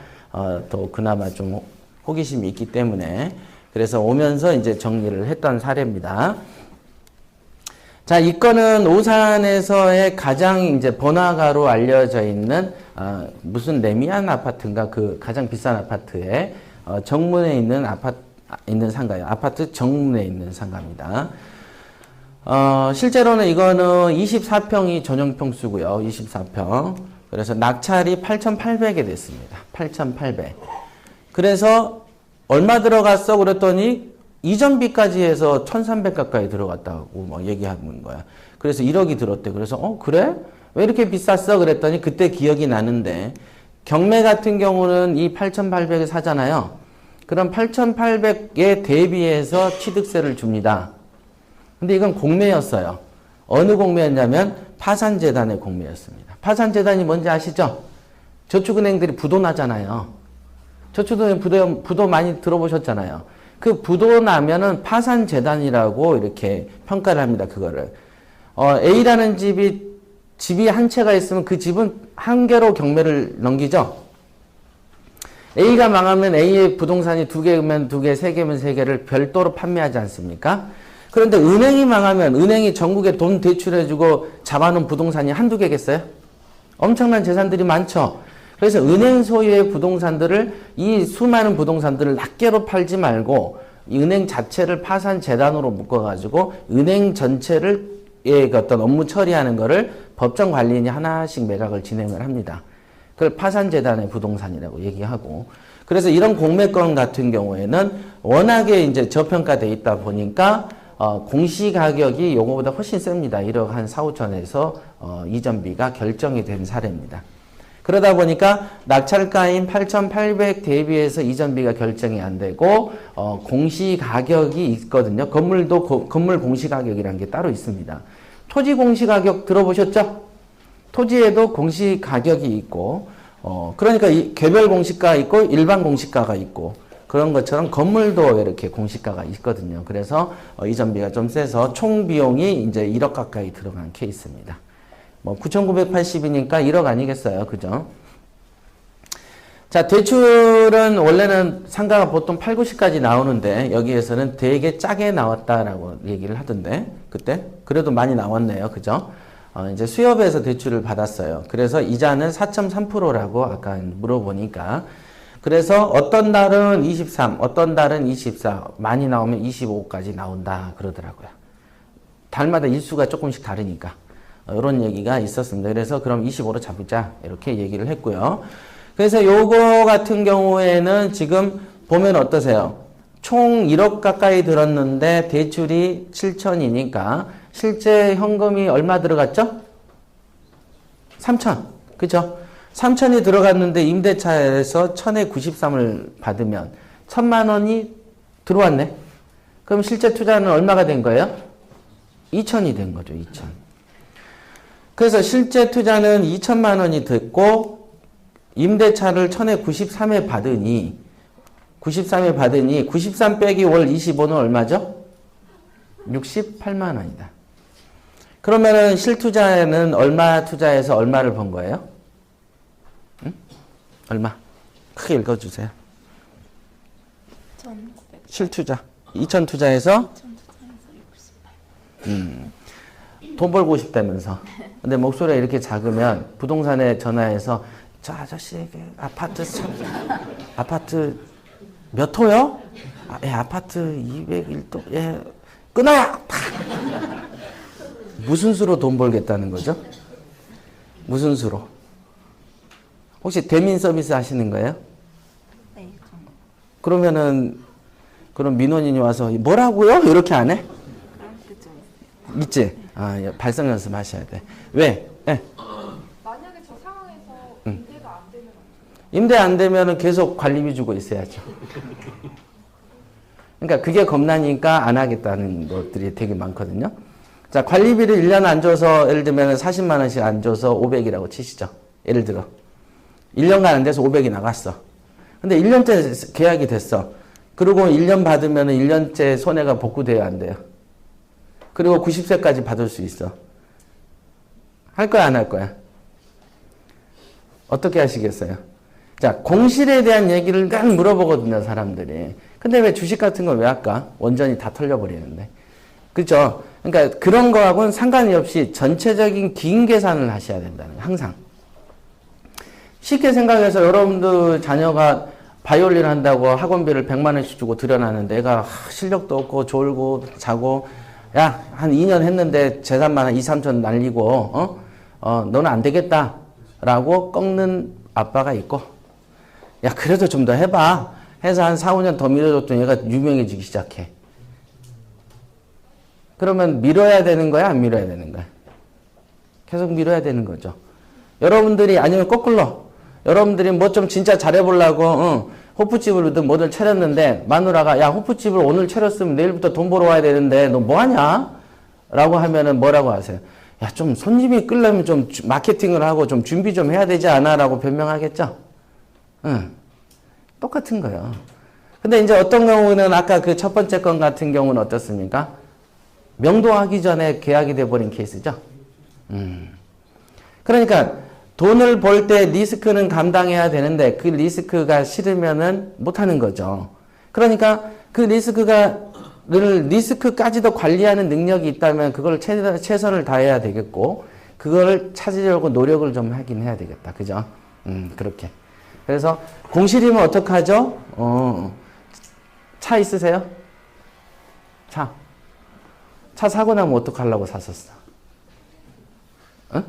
[SPEAKER 2] 또 그나마 좀 호기심이 있기 때문에. 그래서 오면서 이제 정리를 했던 사례입니다. 자, 이 건은 오산에서의 가장 이제 번화가로 알려져 있는, 무슨 레미안 아파트인가 그 가장 비싼 아파트에, 정문에 있는 있는 상가예요. 아파트 정문에 있는 상가입니다. 실제로는 이거는 24평이 전용평수고요. 24평. 그래서 낙찰이 8,800에 됐습니다. 8,800. 그래서 얼마 들어갔어? 그랬더니 이전비까지 해서 1,300 가까이 들어갔다고 막 얘기하는 거야. 그래서 1억이 들었대. 그래서 그래? 왜 이렇게 비쌌어? 그랬더니 그때 기억이 나는데 경매 같은 경우는 이 8,800에 사잖아요. 그럼 8,800에 대비해서 취득세를 줍니다. 근데 이건 공매였어요. 어느 공매였냐면 파산재단의 공매였습니다. 파산재단이 뭔지 아시죠? 저축은행들이 부도 나잖아요. 저축은행 부도 많이 들어보셨잖아요. 그 부도 나면은 파산재단이라고 이렇게 평가를 합니다. 그거를. A라는 집이 한 채가 있으면 그 집은 한 개로 경매를 넘기죠. A가 망하면 A의 부동산이 2개면 2개, 3개면 3개를 별도로 판매하지 않습니까? 그런데 은행이 망하면 은행이 전국에 돈 대출해주고 잡아놓은 부동산이 한두 개겠어요? 엄청난 재산들이 많죠. 그래서 은행 소유의 부동산들을 이 수많은 부동산들을 낱개로 팔지 말고 은행 자체를 파산 재단으로 묶어가지고 은행 전체를 어떤 업무 처리하는 거를 법정 관리인이 하나씩 매각을 진행을 합니다. 그걸 파산재단의 부동산이라고 얘기하고, 그래서 이런 공매권 같은 경우에는 워낙에 이제 저평가돼 있다 보니까 공시가격이 요거보다 훨씬 셉니다. 1억 한 4, 5천에서 이전비가 결정이 된 사례입니다. 그러다 보니까 낙찰가인 8,800 대비해서 이전비가 결정이 안 되고 공시가격이 있거든요. 건물 공시가격이라는 게 따로 있습니다. 토지 공시가격 들어보셨죠? 토지에도 공시가격이 있고 그러니까 개별 공시가 있고 일반 공시가가 있고 그런 것처럼 건물도 이렇게 공시가가 있거든요. 그래서 이전비가 좀 세서 총 비용이 이제 1억 가까이 들어간 케이스입니다. 뭐 9,980이니까 1억 아니겠어요. 그죠? 자, 대출은 원래는 상가가 보통 8, 90까지 나오는데 여기에서는 되게 짜게 나왔다라고 얘기를 하던데 그때 그래도 많이 나왔네요. 그죠? 이제 수협에서 대출을 받았어요. 그래서 이자는 4.3%라고 아까 물어보니까 그래서 어떤 달은 23, 어떤 달은 24, 많이 나오면 25까지 나온다 그러더라고요. 달마다 일수가 조금씩 다르니까 이런 얘기가 있었습니다. 그래서 그럼 25로 잡자 이렇게 얘기를 했고요. 그래서 요거 같은 경우에는 지금 보면 어떠세요? 총 1억 가까이 들었는데 대출이 7천이니까 실제 현금이 얼마 들어갔죠? 3천. 그죠? 3천이 들어갔는데 임대차에서 1,000에 93을 받으면 1,000만 원이 들어왔네. 그럼 실제 투자는 얼마가 된 거예요? 2천이 된 거죠. 2천. 그래서 실제 투자는 2천만 원이 됐고 임대차를 1,000에 93에 받으니 93 빼기 월 25는 얼마죠? 68만 원이다. 그러면은 실투자에는 얼마 투자해서 얼마를 번 거예요? 응? 얼마? 크게 읽어주세요.
[SPEAKER 1] 1,900.
[SPEAKER 2] 실투자. 2천 투자해서? 돈 벌고 싶다면서. 근데 목소리가 이렇게 작으면 부동산에 전화해서 저 아저씨 아파트 몇 호요? 예, 아파트 201도. 예, 끊어요! 무슨 수로 돈 벌겠다는 거죠? 무슨 수로? 혹시 대민 서비스 하시는 거예요?
[SPEAKER 1] 네.
[SPEAKER 2] 그러면은 그럼 민원인이 와서 뭐라고요? 이렇게 안 해? 있지? 아, 발성 연습 하셔야 돼. 왜? 네.
[SPEAKER 3] 만약에 저 상황에서 임대가 안 되면
[SPEAKER 2] 임대 안 되면은 계속 관리비 주고 있어야죠. 그러니까 그게 겁나니까 안 하겠다는 것들이 되게 많거든요. 자, 관리비를 1년 안 줘서 예를 들면 40만 원씩 안 줘서 500이라고 치시죠. 예를 들어. 1년간 안 돼서 500이 나갔어. 근데 1년째 계약이 됐어. 그리고 1년 받으면 1년째 손해가 복구돼야 안 돼요. 그리고 90세까지 받을 수 있어. 할 거야, 안 할 거야? 어떻게 하시겠어요? 자, 공실에 대한 얘기를 딱 물어보거든요, 사람들이. 근데 왜 주식 같은 걸 왜 할까? 원전이 다 털려버리는데. 그렇죠? 그러니까 그런 거하고는 상관이 없이 전체적인 기인 계산을 하셔야 된다는 거예요, 항상. 쉽게 생각해서 여러분들 자녀가 바이올린 한다고 학원비를 100만 원씩 주고 들여놨는데 애가 실력도 없고 졸고 자고 야, 한 2년 했는데 재산만 한 2, 3천 날리고 너는 안 되겠다 라고 꺾는 아빠가 있고 야, 그래도 좀 더 해봐 해서 한 4, 5년 더 밀어줬더니 얘가 유명해지기 시작해. 그러면 밀어야 되는 거야, 안 밀어야 되는 거야? 계속 밀어야 되는 거죠. 여러분들이 아니면 거꾸로 여러분들이 뭐 좀 진짜 잘해보려고 호프집을든 뭐든 차렸는데 마누라가 야, 호프집을 오늘 차렸으면 내일부터 돈 벌어 와야 되는데 너 뭐하냐? 라고 하면은 뭐라고 하세요? 야, 좀 손님이 끌려면 좀 마케팅을 하고 좀 준비 좀 해야 되지 않아? 라고 변명하겠죠? 응. 똑같은 거예요. 근데 이제 어떤 경우는 아까 그 첫 번째 건 같은 경우는 어떻습니까? 명도하기 전에 계약이 돼버린 케이스죠. 그러니까 돈을 벌 때 리스크는 감당해야 되는데 그 리스크가 싫으면은 못하는 거죠. 그러니까 그 리스크까지도 관리하는 능력이 있다면 그걸 최선을 다해야 되겠고, 그걸 찾으려고 노력을 좀 하긴 해야 되겠다. 그죠? 그렇게. 그래서 공실이면 어떡하죠? 차 있으세요? 차 사고 나면 어떡하려고 샀었어? 어?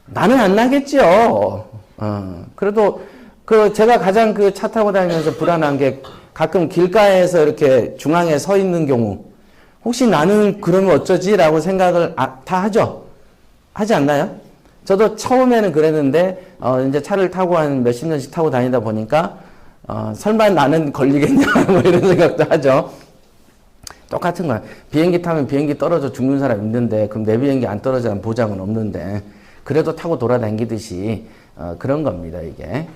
[SPEAKER 2] 나는 안 나겠지요. 그래도 제가 가장 그 차 타고 다니면서 불안한 게 가끔 길가에서 이렇게 중앙에 서 있는 경우, 혹시 나는 그러면 어쩌지라고 생각을 다 하죠? 하지 않나요? 저도 처음에는 그랬는데, 이제 차를 타고 한 몇십 년씩 타고 다니다 보니까, 설마 나는 걸리겠냐, 뭐 이런 생각도 하죠. 똑같은 거야. 비행기 타면 비행기 떨어져 죽는 사람 있는데, 그럼 내 비행기 안 떨어지는 보장은 없는데, 그래도 타고 돌아다니듯이, 그런 겁니다, 이게.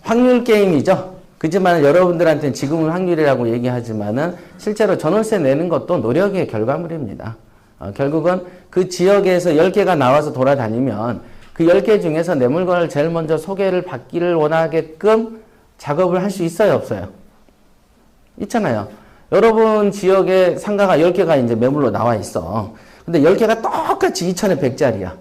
[SPEAKER 2] 확률 게임이죠. 그지만 여러분들한테는 지금은 확률이라고 얘기하지만은 실제로 전월세 내는 것도 노력의 결과물입니다. 결국은 그 지역에서 10개가 나와서 돌아다니면 그 10개 중에서 내 물건을 제일 먼저 소개를 받기를 원하게끔 작업을 할 수 있어요, 없어요? 있잖아요. 여러분 지역에 상가가 10개가 이제 매물로 나와 있어. 근데 10개가 똑같이 2,100짜리야.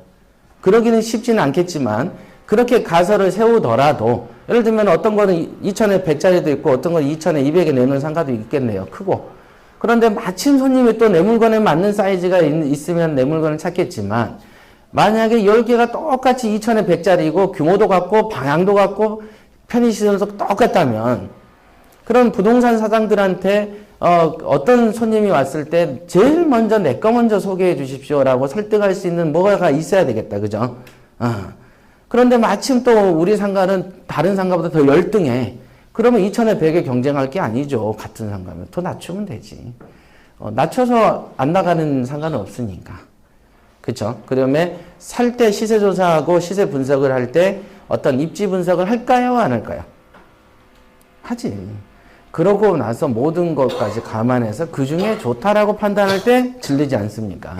[SPEAKER 2] 그러기는 쉽지는 않겠지만 그렇게 가설을 세우더라도 예를 들면 어떤 거는 2,100짜리도 있고 어떤 건 2,200에 내놓은 상가도 있겠네요. 크고. 그런데 마침 손님이 또 내 물건에 맞는 사이즈가 있으면 내 물건을 찾겠지만 만약에 10개가 똑같이 2,100짜리고 규모도 같고 방향도 같고 편의시설도 똑같다면 그런 부동산 사장들한테 어떤 손님이 왔을 때 제일 먼저 내 거 먼저 소개해 주십시오라고 설득할 수 있는 뭐가 있어야 되겠다. 그죠? 그런데 마침 또 우리 상가는 다른 상가보다 더 열등해. 그러면 2,100에 경쟁할 게 아니죠. 같은 상가면. 더 낮추면 되지. 낮춰서 안 나가는 상가는 없으니까. 그쵸? 그러면 살 때 시세 조사하고 시세 분석을 할 때 어떤 입지 분석을 할까요? 안 할까요? 하지. 그러고 나서 모든 것까지 감안해서 그 중에 좋다라고 판단할 때 질리지 않습니까?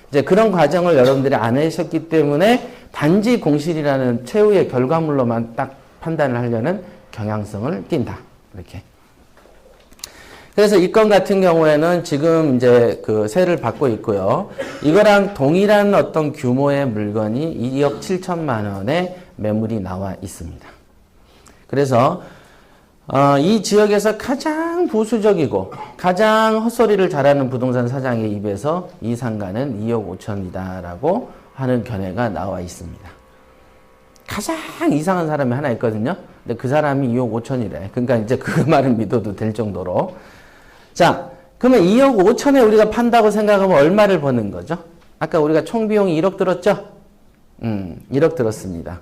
[SPEAKER 2] 이제 그런 과정을 여러분들이 안 하셨기 때문에 단지 공실이라는 최후의 결과물로만 딱 판단을 하려는 경향성을 띈다. 이렇게. 그래서 이 건 같은 경우에는 지금 이제 그 세를 받고 있고요. 이거랑 동일한 어떤 규모의 물건이 2억 7천만 원의 매물이 나와 있습니다. 그래서 이 지역에서 가장 보수적이고 가장 헛소리를 잘하는 부동산 사장의 입에서 이 상가는 2억 5천이다라고 하는 견해가 나와 있습니다. 가장 이상한 사람이 하나 있거든요. 근데 그 사람이 2억 5천이래. 그러니까 이제 그 말을 믿어도 될 정도로. 자, 그러면 2억 5천에 우리가 판다고 생각하면 얼마를 버는 거죠? 아까 우리가 총 비용이 1억 들었죠? 1억 들었습니다.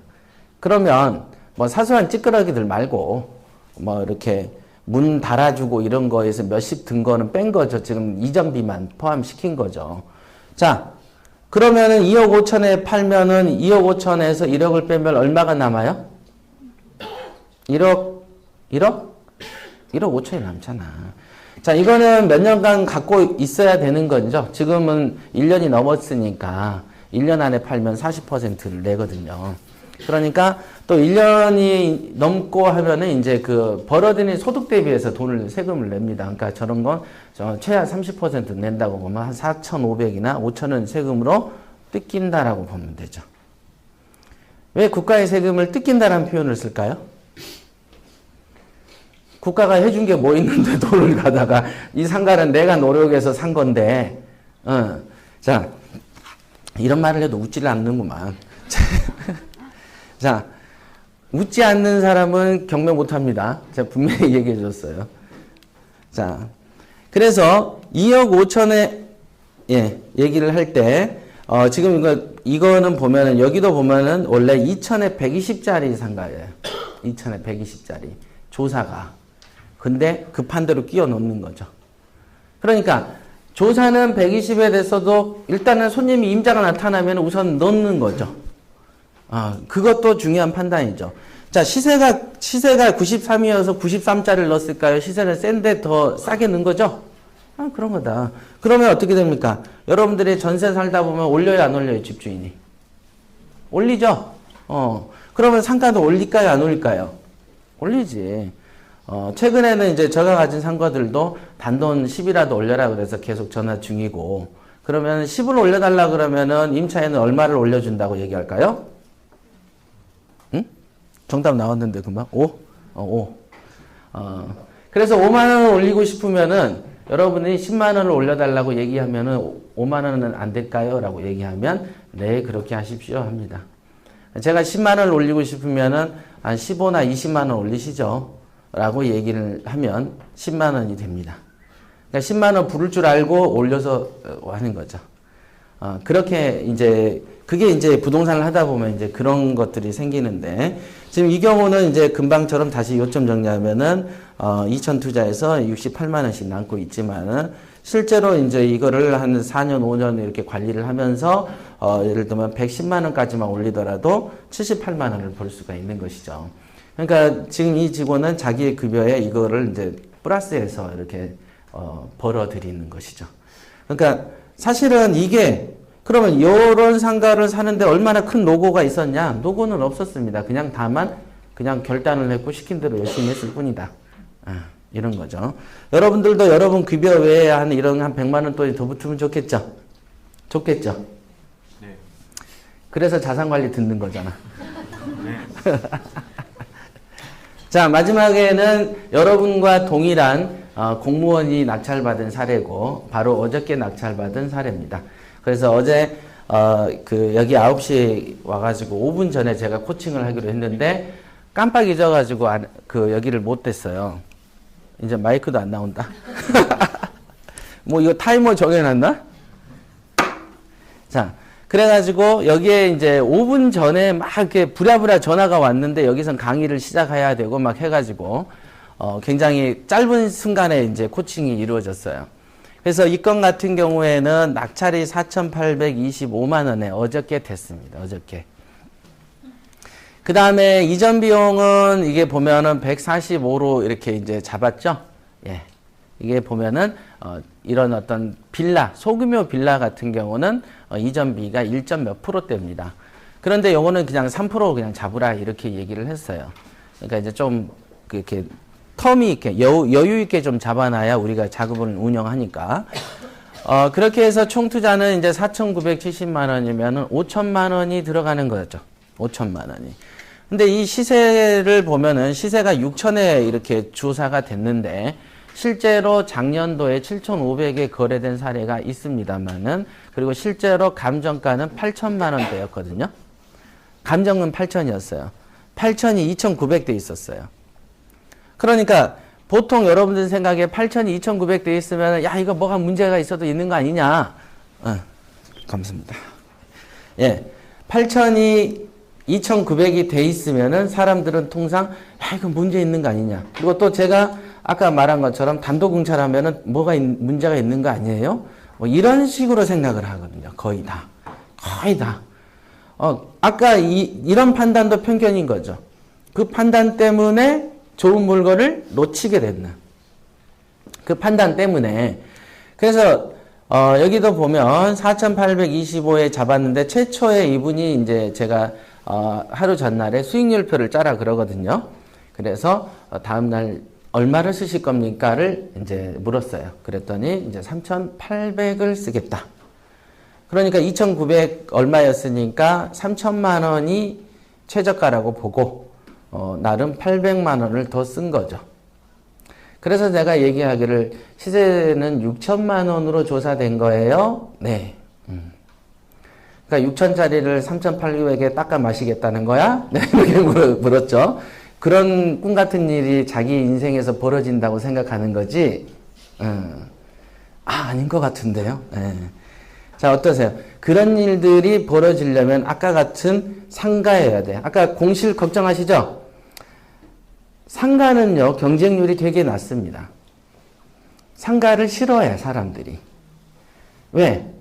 [SPEAKER 2] 그러면 뭐 사소한 찌끄러기들 말고 뭐 이렇게 문 달아주고 이런 거에서 몇십 든 거는 뺀 거죠. 지금 이전비만 포함시킨 거죠. 자, 그러면은 2억 5천에 팔면은 2억 5천에서 1억을 빼면 얼마가 남아요? 1억 5천이 남잖아. 자, 이거는 몇 년간 갖고 있어야 되는 거죠. 지금은 1년이 넘었으니까 1년 안에 팔면 40%를 내거든요. 그러니까 또 1년이 넘고 하면은 이제 그 벌어들인 소득 대비해서 세금을 냅니다. 그러니까 저런 건 최하 30% 낸다고 보면 한 4,500이나 5,000원 세금으로 뜯긴다라고 보면 되죠. 왜 국가의 세금을 뜯긴다라는 표현을 쓸까요? 국가가 해준 게 뭐 있는데 돈을 가다가 이 상가는 내가 노력해서 산 건데, 자, 이런 말을 해도 웃지를 않는구만. 자, 웃지 않는 사람은 경매 못합니다. 제가 분명히 얘기해 줬어요. 자, 그래서 2억 5천에, 얘기를 할 때, 지금 이거는 보면은, 여기도 보면은 원래 2천에 120짜리 상가예요. 2천에 120짜리. 조사가. 근데 급한 대로 끼워 넣는 거죠. 그러니까, 조사는 120에 됐어도 일단은 손님이 임자가 나타나면 우선 넣는 거죠. 그것도 중요한 판단이죠. 자, 시세가 93이어서 93짜리를 넣었을까요? 시세는 센데 더 싸게 넣은 거죠? 아, 그런 거다. 그러면 어떻게 됩니까? 여러분들이 전세 살다 보면 올려요, 안 올려요, 집주인이? 올리죠? 그러면 상가도 올릴까요, 안 올릴까요? 올리지. 최근에는 이제 제가 가진 상가들도 단돈 10이라도 올려라 그래서 계속 전화 중이고, 그러면 10을 올려달라 그러면은 임차인은 얼마를 올려준다고 얘기할까요? 응? 정답 나왔는데 금방? 5? 5. 그래서 5만 원을 올리고 싶으면은 여러분이 10만 원을 올려달라고 얘기하면은 5만 원은 안 될까요? 라고 얘기하면 네, 그렇게 하십시오 합니다. 제가 10만 원을 올리고 싶으면은 한 15나 20만 원 올리시죠? 라고 얘기를 하면 10만 원이 됩니다. 그러니까 10만 원 부를 줄 알고 올려서 하는 거죠. 그렇게 이제 그게 이제 부동산을 하다 보면 이제 그런 것들이 생기는데, 지금 이 경우는 이제 금방처럼 다시 요점 정리하면은 2천 투자에서 68만 원씩 남고 있지만은 실제로 이제 이거를 한 4년, 5년 이렇게 관리를 하면서 예를 들면 110만 원까지만 올리더라도 78만 원을 벌 수가 있는 것이죠. 그러니까 지금 이 직원은 자기의 급여에 이거를 이제 플러스해서 이렇게 벌어들이는 것이죠. 그러니까 사실은 이게 그러면 이런 상가를 사는데 얼마나 큰 노고가 있었냐? 노고는 없었습니다. 그냥 다만 그냥 결단을 했고 시킨 대로 열심히 했을 뿐이다. 이런 거죠. 여러분들도 여러분 급여 외에 한 이런 한 100만 원 돈이 더 붙으면 좋겠죠? 좋겠죠?
[SPEAKER 5] 네.
[SPEAKER 2] 그래서 자산관리 듣는 거잖아. 네. 자, 마지막에는 여러분과 동일한 공무원이 낙찰받은 사례고 바로 어저께 낙찰받은 사례입니다. 그래서 어제 여기 9시에 와가지고 5분 전에 제가 코칭을 하기로 했는데 깜빡 잊어가지고 여기를 못 댔어요. 이제 마이크도 안 나온다. 뭐 이거 타이머 정해놨나? 자, 그래가지고 여기에 이제 5분 전에 막 이렇게 부랴부랴 전화가 왔는데 여기선 강의를 시작해야 되고 막 해가지고 굉장히 짧은 순간에 이제 코칭이 이루어졌어요. 그래서 이 건 같은 경우에는 낙찰이 4,825만 원에 어저께 됐습니다. 어저께. 그 다음에 이전 비용은 이게 보면은 145로 이렇게 이제 잡았죠. 예. 이게 보면은 이런 어떤 빌라, 소규모 빌라 같은 경우는 이전비가 1점 몇 %대입니다. 그런데 요거는 그냥 3% 그냥 잡으라 이렇게 얘기를 했어요. 그러니까 이제 좀 이렇게 텀이 있게 여유 있게 좀 잡아놔야 우리가 자금을 운영하니까. 그렇게 해서 총 투자는 이제 4,970만 원이면은 5천만 원이 들어가는 거였죠. 5천만 원이. 근데 이 시세를 보면은 시세가 6천에 이렇게 조사가 됐는데 실제로 작년도에 7,500에 거래된 사례가 있습니다만은, 그리고 실제로 감정가는 8천만 원대였거든요. 감정은 8천이었어요. 8천이 2,900대 있었어요. 그러니까 보통 여러분들 생각에 8천이 2,900대 있으면 야, 이거 뭐가 문제가 있어도 있는 거 아니냐? 감사합니다. 예. 8천이 2,900이 돼 있으면은 사람들은 통상 야, 이거 문제 있는 거 아니냐? 그리고 또 제가 아까 말한 것처럼 단독 응찰하면은 뭐가 문제가 있는 거 아니에요? 뭐 이런 식으로 생각을 하거든요. 거의 다. 거의 다. 아까 이런 판단도 편견인 거죠. 그 판단 때문에 좋은 물건을 놓치게 됐나. 그 판단 때문에. 그래서, 여기도 보면 4,825에 잡았는데 최초에 이분이 이제 제가, 하루 전날에 수익률표를 짜라 그러거든요. 그래서 다음날 얼마를 쓰실 겁니까를 이제 물었어요. 그랬더니 이제 3,800을 쓰겠다. 그러니까 2,900 얼마였으니까 3천만 원이 최저가라고 보고 나름 800만 원을 더 쓴 거죠. 그래서 제가 얘기하기를 시세는 6천만 원으로 조사된 거예요. 네. 그러니까 6천짜리를 3,800에 닦아 마시겠다는 거야? 네, 이렇게 물었죠. 그런 꿈 같은 일이 자기 인생에서 벌어진다고 생각하는 거지. 아닌 것 같은데요. 네. 자, 어떠세요? 그런 일들이 벌어지려면 아까 같은 상가여야 돼. 아까 공실 걱정하시죠? 상가는요, 경쟁률이 되게 낮습니다. 상가를 싫어해, 사람들이. 왜?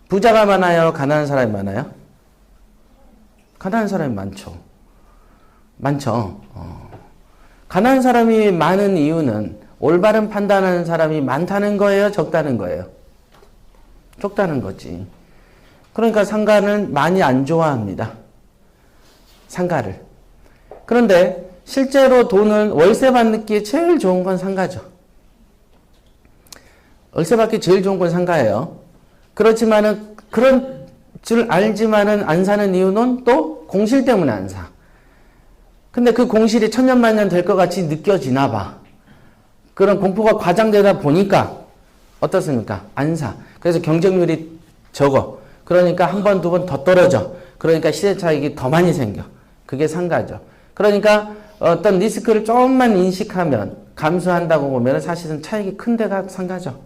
[SPEAKER 2] 부자가 많아요? 가난한 사람이 많아요? 가난한 사람이 많죠. 많죠. 가난한 사람이 많은 이유는 올바른 판단하는 사람이 많다는 거예요? 적다는 거예요? 적다는 거지. 그러니까 상가는 많이 안 좋아합니다. 상가를. 그런데 실제로 돈은 월세 받기에 제일 좋은 건 상가죠. 월세 받기 제일 좋은 건 상가예요. 그렇지만은 그런 줄 알지만은 안 사는 이유는 또 공실 때문에 안 사. 근데 그 공실이 천년만년 될 것 같이 느껴지나 봐. 그런 공포가 과장되다 보니까 어떻습니까? 안 사. 그래서 경쟁률이 적어. 그러니까 한 번, 두 번 더 떨어져. 그러니까 시세 차익이 더 많이 생겨. 그게 상가죠. 그러니까 어떤 리스크를 조금만 인식하면 감수한다고 보면 사실은 차익이 큰 데가 상가죠.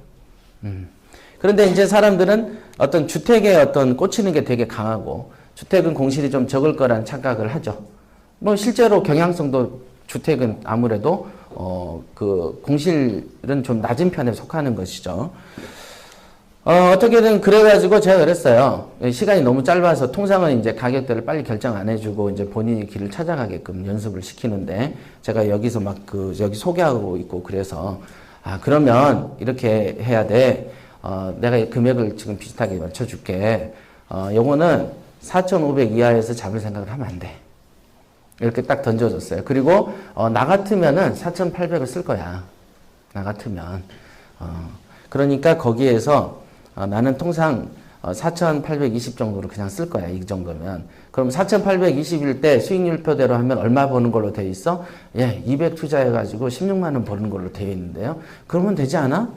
[SPEAKER 2] 그런데 이제 사람들은 어떤 주택에 어떤 꽂히는 게 되게 강하고 주택은 공실이 좀 적을 거란 착각을 하죠. 뭐 실제로 경향성도 주택은 아무래도 그 공실은 좀 낮은 편에 속하는 것이죠. 어떻게든 그래가지고 제가 그랬어요. 시간이 너무 짧아서 통상은 이제 가격대를 빨리 결정 안 해주고 이제 본인이 길을 찾아가게끔 연습을 시키는데 제가 여기서 막 여기 소개하고 있고 그래서 그러면 이렇게 해야 돼. 내가 금액을 지금 비슷하게 맞춰줄게. 요거는 4,500 이하에서 잡을 생각을 하면 안 돼. 이렇게 딱 던져줬어요. 그리고 나 같으면은 4,800을 쓸 거야. 나 같으면. 그러니까 거기에서 나는 통상 4,820 정도로 그냥 쓸 거야. 이 정도면. 그럼 4,820일 때 수익률표대로 하면 얼마 버는 걸로 돼 있어? 예, 200 투자해가지고 16만 원 버는 걸로 되어 있는데요. 그러면 되지 않아?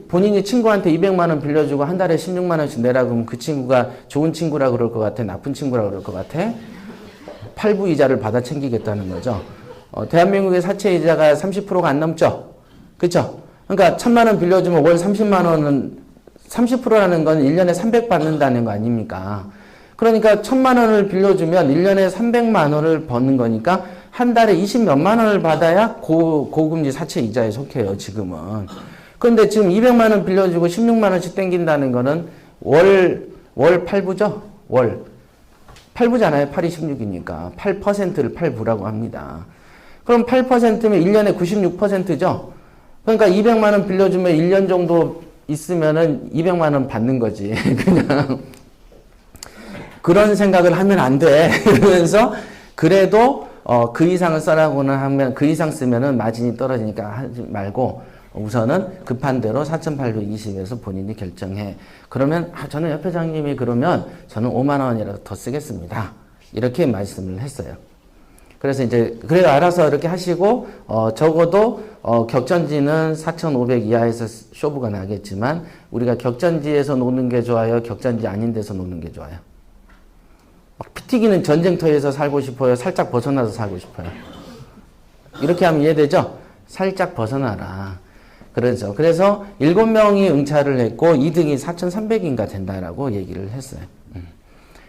[SPEAKER 2] 본인이 친구한테 200만 원 빌려주고 한 달에 16만 원씩 내라 그러면 그 친구가 좋은 친구라 그럴 것 같아? 나쁜 친구라 그럴 것 같아? 8부 이자를 받아 챙기겠다는 거죠. 대한민국의 사채 이자가 30%가 안 넘죠? 그쵸? 그러니까 1,000만 원 빌려주면 월 30만 원은 30%라는 건 1년에 300 받는다는 거 아닙니까? 그러니까 1,000만 원을 빌려주면 1년에 300만 원을 버는 거니까 한 달에 20 몇만 원을 받아야 고금리 사채 이자에 속해요, 지금은. 그런데 지금 200만 원 빌려주고 16만 원씩 땡긴다는 거는 월 8부죠? 월. 8부잖아요. 8이 16이니까. 8%를 8부라고 합니다. 그럼 8%면 1년에 96%죠? 그러니까 200만 원 빌려주면 1년 정도 있으면은 200만 원 받는 거지. 그냥. 그런 생각을 하면 안 돼. 그러면서 그래도 그 이상을 써라고는 하면 그 이상 쓰면은 마진이 떨어지니까 하지 말고 우선은 급한 대로 4,820에서 본인이 결정해. 그러면 저는 옆 회장님이 그러면 저는 5만 원이라도 더 쓰겠습니다. 이렇게 말씀을 했어요. 그래서 이제 그래 알아서 이렇게 하시고 적어도 격전지는 4,500 이하에서 쇼부가 나겠지만 우리가 격전지에서 노는 게 좋아요? 격전지 아닌 데서 노는 게 좋아요? 피 튀기는 전쟁터에서 살고 싶어요? 살짝 벗어나서 살고 싶어요? 이렇게 하면 이해되죠? 살짝 벗어나라. 그래서 7명이 응찰을 했고 2등이 4,300인가 된다라고 얘기를 했어요.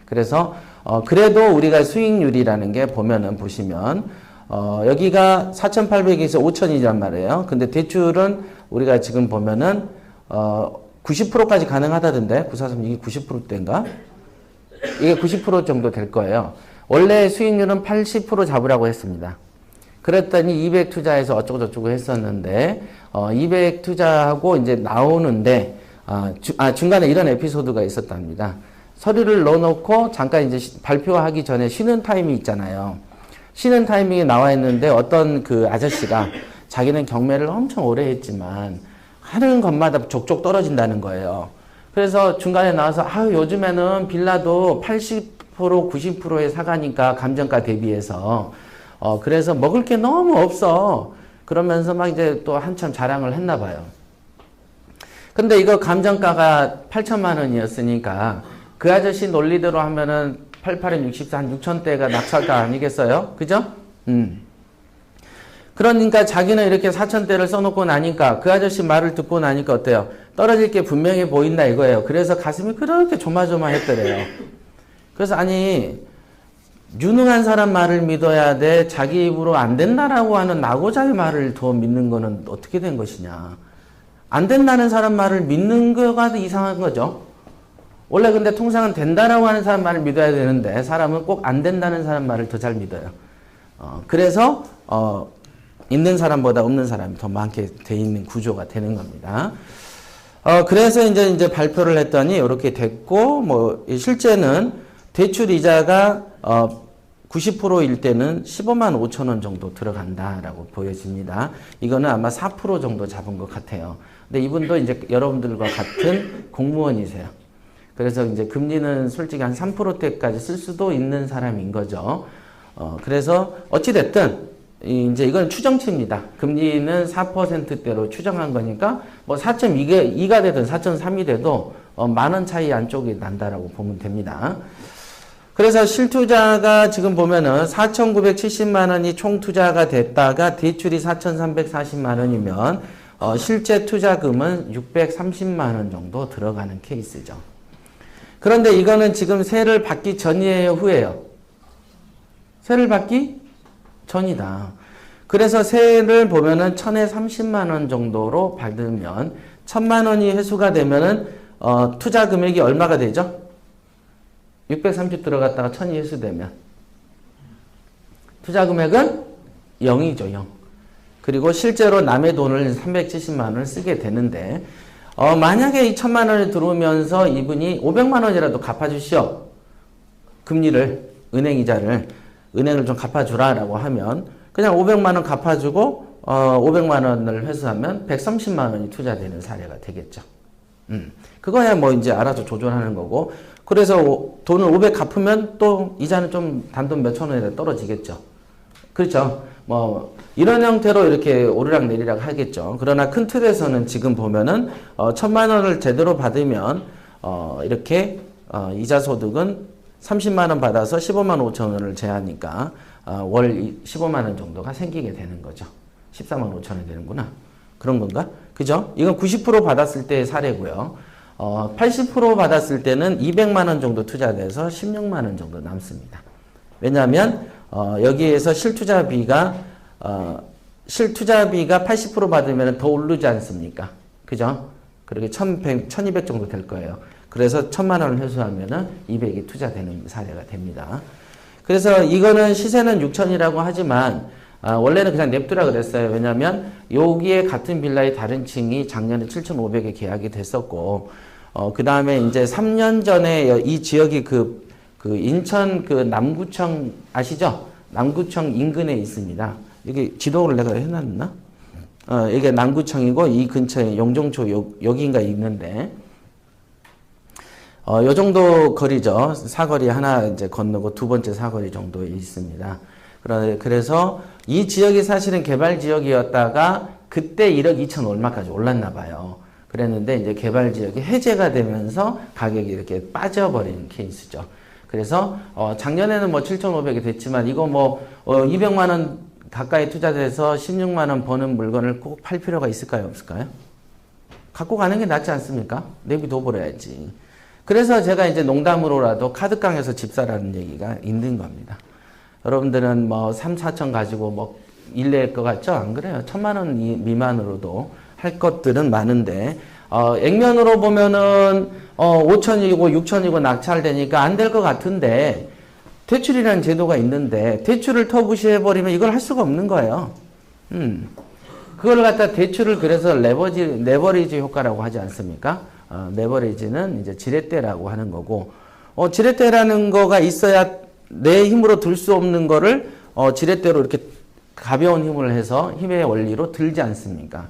[SPEAKER 2] 그래서 그래도 우리가 수익률이라는 게 보시면 여기가 4,800에서 5,000이란 말이에요. 근데 대출은 우리가 지금 보면은 90%까지 가능하다던데 943 이게 90%대인가? 이게 90% 정도 될 거예요. 원래 수익률은 80% 잡으라고 했습니다. 그랬더니 200 투자해서 어쩌고저쩌고 했었는데 200 투자하고 이제 나오는데 중간에 이런 에피소드가 있었답니다. 서류를 넣어놓고 잠깐 이제 발표하기 전에 쉬는 타임이 있잖아요. 쉬는 타이밍에 나와 있는데 어떤 그 아저씨가 자기는 경매를 엄청 오래 했지만 하는 것마다 족족 떨어진다는 거예요. 그래서 중간에 나와서 요즘에는 빌라도 80% 90%에 사가니까 감정가 대비해서 그래서 먹을 게 너무 없어. 그러면서 막 이제 또 한참 자랑을 했나 봐요. 근데 이거 감정가가 8천만 원이었으니까 그 아저씨 논리대로 하면은 88엔 64, 한 6천대가 낙찰가 아니겠어요? 그죠? 그러니까 자기는 이렇게 4천대를 써놓고 나니까 그 아저씨 말을 듣고 나니까 어때요? 떨어질 게 분명해 보인다 이거예요. 그래서 가슴이 그렇게 조마조마했더래요. 그래서 아니 유능한 사람 말을 믿어야 돼. 자기 입으로 안 된다라고 하는 나고자의 말을 더 믿는 거는 어떻게 된 것이냐. 안 된다는 사람 말을 믿는 거가 이상한 거죠. 원래 근데 통상은 된다라고 하는 사람 말을 믿어야 되는데 사람은 꼭 안 된다는 사람 말을 더 잘 믿어요. 그래서 있는 사람보다 없는 사람이 더 많게 돼 있는 구조가 되는 겁니다. 그래서 이제 발표를 했더니 이렇게 됐고, 뭐, 실제는 대출 이자가, 90%일 때는 15만 5천 원 정도 들어간다라고 보여집니다. 이거는 아마 4% 정도 잡은 것 같아요. 근데 이분도 이제 여러분들과 같은 공무원이세요. 그래서 이제 금리는 솔직히 한 3%대까지 쓸 수도 있는 사람인 거죠. 그래서 어찌됐든, 이제 이건 추정치입니다. 금리는 4%대로 추정한 거니까 뭐 4.2가 되든 4.3이 돼도 만 원 차이 안쪽이 난다라고 보면 됩니다. 그래서 실투자가 지금 보면은 4,970만 원이 총 투자가 됐다가 대출이 4,340만 원이면 실제 투자금은 630만 원 정도 들어가는 케이스죠. 그런데 이거는 지금 세를 받기 전이에요, 후에요? 세를 받기 전이다. 그래서 세를 보면은 1,000에 30만 원 정도로 받으면 1,000만 원이 회수가 되면은 투자 금액이 얼마가 되죠? 630 들어갔다가 1,000이 회수되면 투자 금액은 0이죠, 0. 그리고 실제로 남의 돈을 370만 원을 쓰게 되는데 만약에 이 1,000만 원이 들어오면서 이분이 500만 원이라도 갚아주시오. 금리를, 은행 이자를, 은행을 좀 갚아주라라고 하면 그냥 500만 원 갚아주고 500만 원을 회수하면 130만 원이 투자되는 사례가 되겠죠. 그거야 뭐 이제 알아서 조절하는 거고, 그래서 돈을 500 갚으면 또 이자는 좀 단돈 몇천 원이라 떨어지겠죠. 그렇죠. 뭐 이런 형태로 이렇게 오르락 내리락 하겠죠. 그러나 큰 틀에서는 지금 보면은 1,000만 원을 제대로 받으면 이렇게 이자 소득은 30만 원 받아서 15만 5천 원을 제하니까 월 15만 원 정도가 생기게 되는 거죠. 14만 5천 원이 되는구나. 그런 건가? 그죠? 이건 90% 받았을 때의 사례고요. 80% 받았을 때는 200만 원 정도 투자돼서 16만 원 정도 남습니다. 왜냐하면 여기에서 실투자비가 80% 받으면 더 오르지 않습니까? 그죠? 그렇게 1,100, 1,200 정도 될 거예요. 그래서 1,000만 원을 회수하면은 200이 투자되는 사례가 됩니다. 그래서 이거는 시세는 6천이라고 하지만 원래는 그냥 냅두라 그랬어요. 왜냐하면 여기에 같은 빌라의 다른 층이 작년에 7,500에 계약이 됐었고, 그 다음에 이제 3년 전에 이 지역이 그 인천 그 남구청 아시죠? 남구청 인근에 있습니다. 여기 지도를 내가 해놨나? 이게 남구청이고 이 근처에 용종초 여기인가 있는데, 요 정도 거리죠. 사거리 하나 이제 건너고 두 번째 사거리 정도에 있습니다. 그래서 이 지역이 사실은 개발 지역이었다가 그때 1억 2천 얼마까지 올랐나 봐요. 그랬는데 이제 개발 지역이 해제가 되면서 가격이 이렇게 빠져버린 케이스죠. 그래서 작년에는 뭐 7,500이 됐지만 이거 뭐 200만 원 가까이 투자돼서 16만 원 버는 물건을 꼭 팔 필요가 있을까요, 없을까요? 갖고 가는 게 낫지 않습니까? 내비둬 버려야지. 그래서 제가 이제 농담으로라도 카드깡에서 집 사라는 얘기가 있는 겁니다. 여러분들은 뭐 3, 4천 가지고 뭐 일낼 것 같죠? 안 그래요. 1,000만 원 미만으로도 할 것들은 많은데, 액면으로 보면은 5천이고 6천이고 낙찰되니까 안 될 것 같은데, 대출이라는 제도가 있는데 대출을 터부시해버리면 이걸 할 수가 없는 거예요. 그걸 갖다 대출을 그래서 레버리지 효과라고 하지 않습니까? 레버리지는 이제 지렛대라고 하는 거고, 지렛대라는 거가 있어야 내 힘으로 들 수 없는 거를 지렛대로 이렇게 가벼운 힘을 해서 힘의 원리로 들지 않습니까?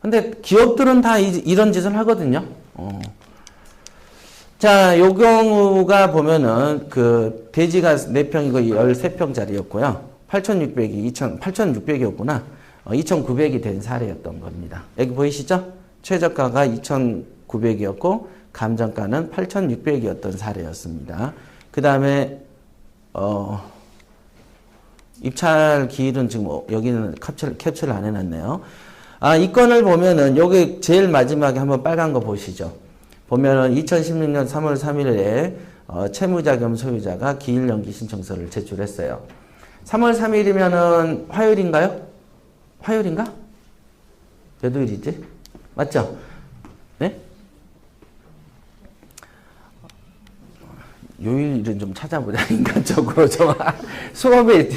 [SPEAKER 2] 근데 기업들은 다 이런 짓을 하거든요. 자, 요 경우가 보면은 그 대지가 4평이고 13평짜리였고요. 8,600이었구나. 2,900이 된 사례였던 겁니다. 여기 보이시죠? 최저가가 2,900이었고 감정가는 8,600이었던 사례였습니다. 그 다음에 입찰 기일은 지금 여기는 캡처를 안 해놨네요. 이 건을 보면은 여기 제일 마지막에 한번 빨간 거 보시죠. 보면은 2016년 3월 3일에 채무자 겸 소유자가 기일 연기 신청서를 제출했어요. 3월 3일이면은 화요일인가요? 화요일인가? 몇 요일이지? 맞죠? 네? 요일은 좀 찾아보자. 인간적으로 좀 수업에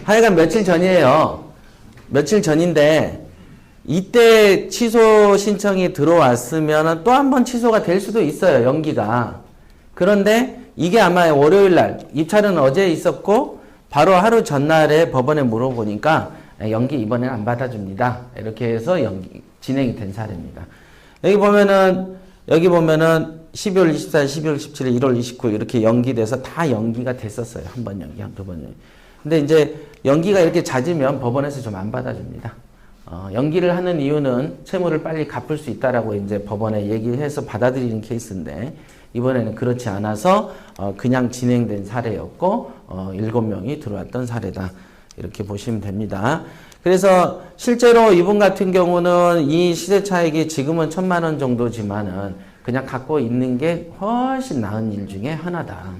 [SPEAKER 2] 하여간 며칠 전이에요. 며칠 전인데 이때 취소 신청이 들어왔으면 또 한 번 취소가 될 수도 있어요. 연기가. 그런데 이게 아마 월요일 날 입찰은 어제 있었고 바로 하루 전날에 법원에 물어보니까 연기 이번에는 안 받아줍니다. 이렇게 해서 진행이 된 사례입니다. 여기 보면은 12월 24일, 12월 17일, 1월 29일 이렇게 연기돼서 다 연기가 됐었어요. 한 번 연기, 두 번 연기. 근데 이제 연기가 이렇게 잦으면 법원에서 좀 안 받아줍니다. 연기를 하는 이유는 채무를 빨리 갚을 수 있다라고 이제 법원에 얘기해서 받아들이는 케이스인데 이번에는 그렇지 않아서 그냥 진행된 사례였고 7명이 들어왔던 사례다. 이렇게 보시면 됩니다. 그래서 실제로 이분 같은 경우는 이 시세 차익이 지금은 1,000만 원 정도지만은 그냥 갖고 있는 게 훨씬 나은 일 중에 하나다.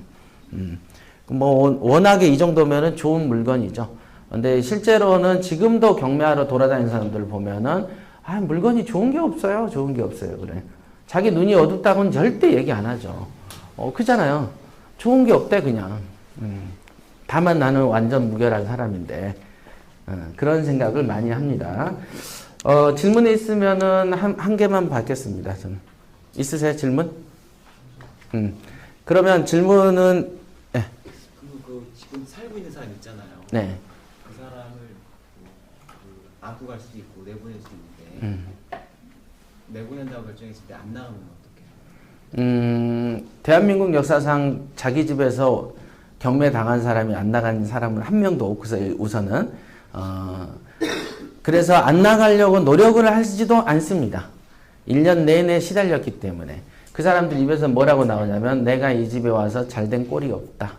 [SPEAKER 2] 뭐 워낙에 이 정도면은 좋은 물건이죠. 근데 실제로는 지금도 경매하러 돌아다니는 사람들 보면은 물건이 좋은 게 없어요. 좋은 게 없어요. 그래. 자기 눈이 어둡다고는 절대 얘기 안 하죠. 그잖아요. 좋은 게 없대 그냥. 다만 나는 완전 무결한 사람인데 그런 생각을 많이 합니다. 질문이 있으면은 한 개만 받겠습니다. 저는. 있으세요 질문? 그러면 질문은
[SPEAKER 5] 그 지금 살고 있는 사람 있잖아요.
[SPEAKER 2] 네.
[SPEAKER 5] 그 사람을 안고 갈 수도 있고 내보낼 수도 있는데 내보낸다고 결정했을 때 안 나가면 어떡해요?
[SPEAKER 2] 대한민국 역사상 자기 집에서 경매 당한 사람이 안 나간 사람은 한 명도 없고서 우선은 그래서 안 나가려고 노력을 하지도 않습니다. 1년 내내 시달렸기 때문에 그 사람들 입에서 뭐라고 나오냐면 내가 이 집에 와서 잘된 꼴이 없다.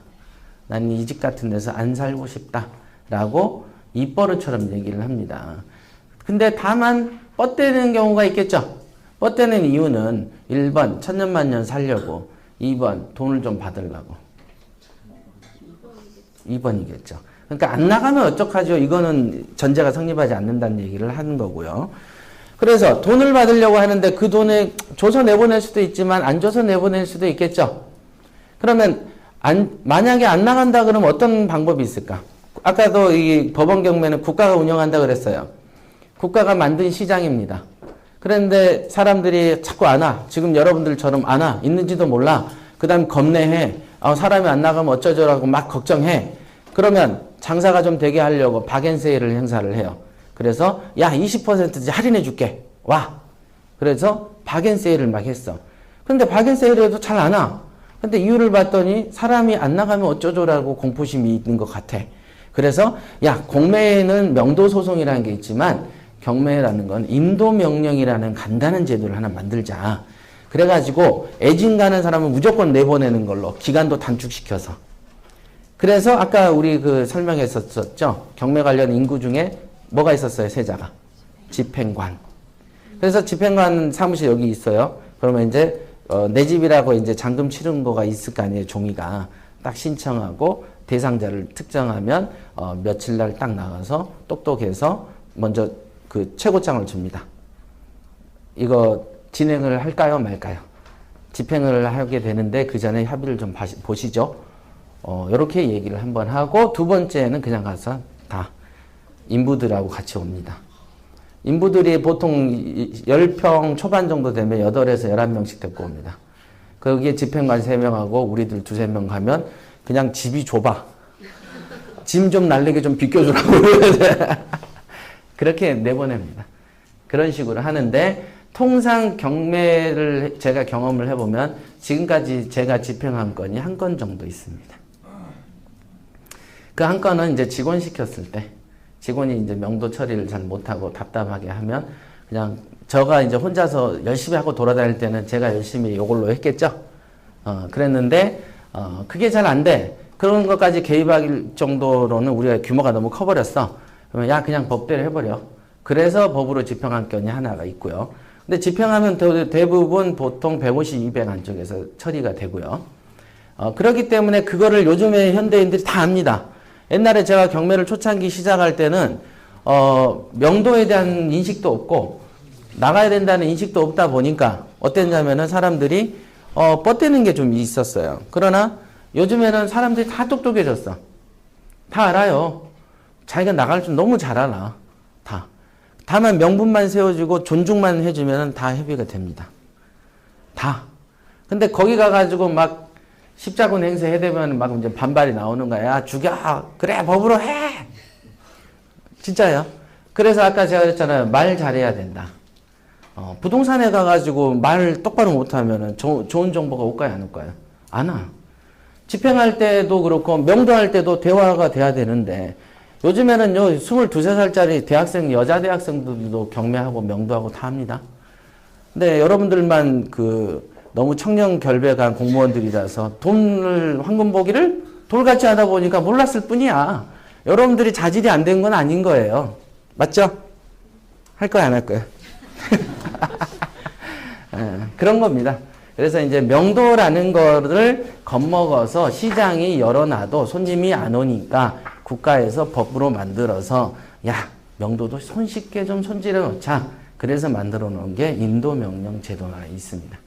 [SPEAKER 2] 난 이 집 같은 데서 안 살고 싶다. 라고 입버릇처럼 얘기를 합니다. 근데 다만 뻗대는 경우가 있겠죠. 뻗대는 이유는 1번 천년만년 살려고 2번 돈을 좀 받으려고 2번이겠죠. 그러니까 안 나가면 어떡하죠? 이거는 전제가 성립하지 않는다는 얘기를 하는 거고요. 그래서 돈을 받으려고 하는데 그 돈을 줘서 내보낼 수도 있지만 안 줘서 내보낼 수도 있겠죠. 그러면 만약에 안 나간다 그러면 어떤 방법이 있을까? 아까도 이 법원 경매는 국가가 운영한다 그랬어요. 국가가 만든 시장입니다. 그런데 사람들이 자꾸 안 와. 지금 여러분들처럼 안 와. 있는지도 몰라. 그 다음 겁내해. 사람이 안 나가면 어쩌저라고 막 걱정해. 그러면 장사가 좀 되게 하려고 박앤세일을 행사를 해요. 그래서 야 20% 할인해 줄게. 와. 그래서 박앤세일을 막 했어. 근데 박앤세일을 해도 잘 안 와. 근데 이유를 봤더니 사람이 안 나가면 어쩌저라고 공포심이 있는 것 같아. 그래서 야 공매에는 명도소송이라는 게 있지만 경매라는 건 임도명령이라는 간단한 제도를 하나 만들자. 그래가지고 애진가는 사람은 무조건 내보내는 걸로 기간도 단축시켜서. 그래서 아까 우리 그 설명했었죠. 경매 관련 인구 중에 뭐가 있었어요? 세자가. 집행관. 그래서 집행관 사무실 여기 있어요. 그러면 이제 내 집이라고 이제 잔금 치른 거가 있을 거 아니에요. 종이가. 딱 신청하고 대상자를 특정하면 며칠 날 딱 나가서 똑똑해서 먼저 그 최고장을 줍니다. 이거 진행을 할까요? 말까요? 집행을 하게 되는데 그 전에 합의를 좀 보시죠. 이렇게 얘기를 한번 하고 두 번째는 그냥 가서 다 인부들하고 같이 옵니다. 인부들이 보통 10평 초반 정도 되면 8에서 11명씩 데리고 옵니다. 거기에 집행관 3명하고 우리들 2-3명 가면 그냥 집이 좁아. 짐 좀 날리게 좀 비껴주라고. 그렇게 내보냅니다. 그런 식으로 하는데 통상 경매를 제가 경험을 해보면 지금까지 제가 집행한 건이 한 건 정도 있습니다. 그 한 건은 이제 직원 시켰을 때 직원이 이제 명도 처리를 잘 못하고 답답하게 하면 그냥 저가 이제 혼자서 열심히 하고 돌아다닐 때는 제가 열심히 이걸로 했겠죠. 그랬는데 그게 잘 안 돼. 그런 것까지 개입할 정도로는 우리가 규모가 너무 커버렸어. 그러면 야 그냥 법대로 해버려. 그래서 법으로 집행한 건이 하나가 있고요. 근데 집행하면 대부분 보통 150, 200 안쪽에서 처리가 되고요. 그렇기 때문에 그거를 요즘에 현대인들이 다 압니다. 옛날에 제가 경매를 초창기 시작할 때는 명도에 대한 인식도 없고 나가야 된다는 인식도 없다 보니까 어땠냐면은 사람들이 뻗대는 게 좀 있었어요. 그러나 요즘에는 사람들이 다 똑똑해졌어. 다 알아요. 자기가 나갈 줄 너무 잘 알아. 다. 다만 명분만 세워주고 존중만 해주면 다 협의가 됩니다. 다. 근데 거기 가가지고 막 십자군 행세 해대면 막 이제 반발이 나오는 거야. 야, 죽여. 그래, 법으로 해. 진짜요. 그래서 아까 제가 그랬잖아요. 말 잘해야 된다. 부동산에 가가지고 말 똑바로 못하면은 좋은 정보가 올까요, 안 올까요? 안 와. 집행할 때도 그렇고 명도할 때도 대화가 돼야 되는데 요즘에는요 22~23살짜리 대학생 여자 대학생들도 경매하고 명도하고 다 합니다. 근데 여러분들만 너무 청년 결백한 공무원들이라서 돈을 황금 보기를 돌같이 하다 보니까 몰랐을 뿐이야. 여러분들이 자질이 안 된 건 아닌 거예요. 맞죠? 할 거야 안 할 거야? 그런 겁니다. 그래서 이제 명도라는 거를 겁먹어서 시장이 열어놔도 손님이 안 오니까 국가에서 법으로 만들어서 야 명도도 손쉽게 좀 손질해 놓자. 그래서 만들어 놓은 게 인도명령 제도가 있습니다.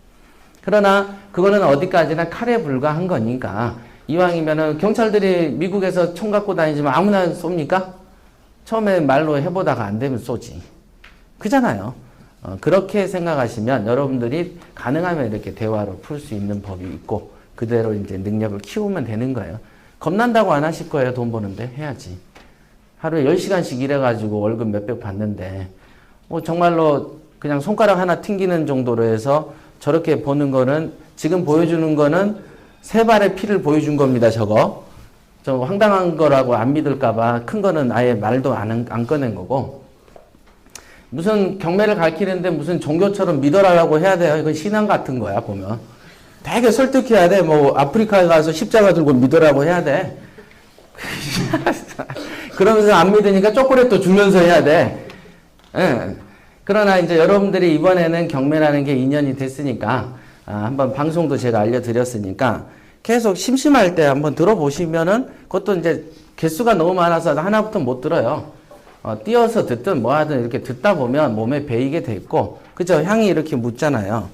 [SPEAKER 2] 그러나 그거는 어디까지나 칼에 불과한 거니까 이왕이면은 경찰들이 미국에서 총 갖고 다니지만 아무나 쏩니까? 처음에 말로 해보다가 안 되면 쏘지. 그잖아요. 그렇게 생각하시면 여러분들이 가능하면 이렇게 대화로 풀 수 있는 법이 있고 그대로 이제 능력을 키우면 되는 거예요. 겁난다고 안 하실 거예요. 돈 버는데 해야지. 하루에 10시간씩 일해가지고 월급 몇백 받는데 정말로 그냥 손가락 하나 튕기는 정도로 해서 저렇게 보는 거는 지금 보여주는 거는 세 발의 피를 보여준 겁니다. 저거 좀 황당한 거라고 안 믿을까봐 큰 거는 아예 말도 안 꺼낸 거고 무슨 경매를 가르치는데 무슨 종교처럼 믿어라라고 해야 돼요. 이건 신앙 같은 거야 보면. 되게 설득해야 돼. 뭐 아프리카에 가서 십자가 들고 믿으라고 해야 돼. 그러면서 안 믿으니까 초콜릿도 주면서 해야 돼. 예. 그러나 이제 여러분들이 이번에는 경매라는 게 2년이 됐으니까 한번 방송도 제가 알려드렸으니까 계속 심심할 때 한번 들어보시면은 그것도 이제 개수가 너무 많아서 하나부터 못 들어요. 띄어서 듣든 뭐 하든 이렇게 듣다 보면 몸에 배이게 돼 있고, 그죠? 향이 이렇게 묻잖아요.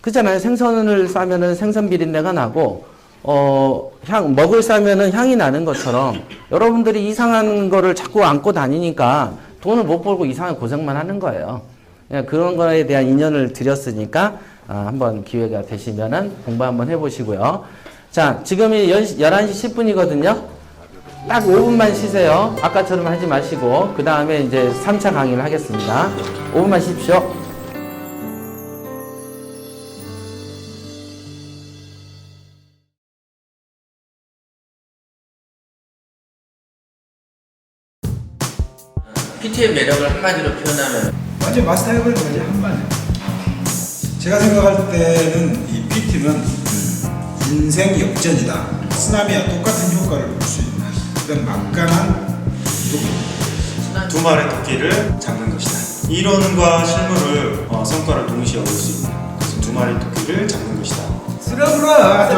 [SPEAKER 2] 그잖아요. 생선을 싸면은 생선 비린내가 나고, 먹을 싸면은 향이 나는 것처럼 여러분들이 이상한 거를 자꾸 안고 다니니까 돈을 못 벌고 이상한 고생만 하는 거예요. 그런 거에 대한 인연을 드렸으니까, 한번 기회가 되시면은 공부 한번 해보시고요. 자, 지금이 11시 10분이거든요. 딱 5분만 쉬세요. 아까처럼 하지 마시고 그 다음에 이제 3차 강의를 하겠습니다. 5분만 쉬십시오. PT의 매력을 한마디로 표현하면
[SPEAKER 6] 완전 마스터해버린 거지 한마디. 제가 생각할 때는 이 PT는 인생 역전이다. 쓰나미와 똑같은 효과를 볼 수 있는 그런 막강한 도구.
[SPEAKER 7] 두 마리의 토끼를 잡는 것이다. 이론과 실물을 성과를 동시에 얻을 수 있는 그래서 두 마리의 토끼를 잡는 것이다.
[SPEAKER 6] 쓰러불어.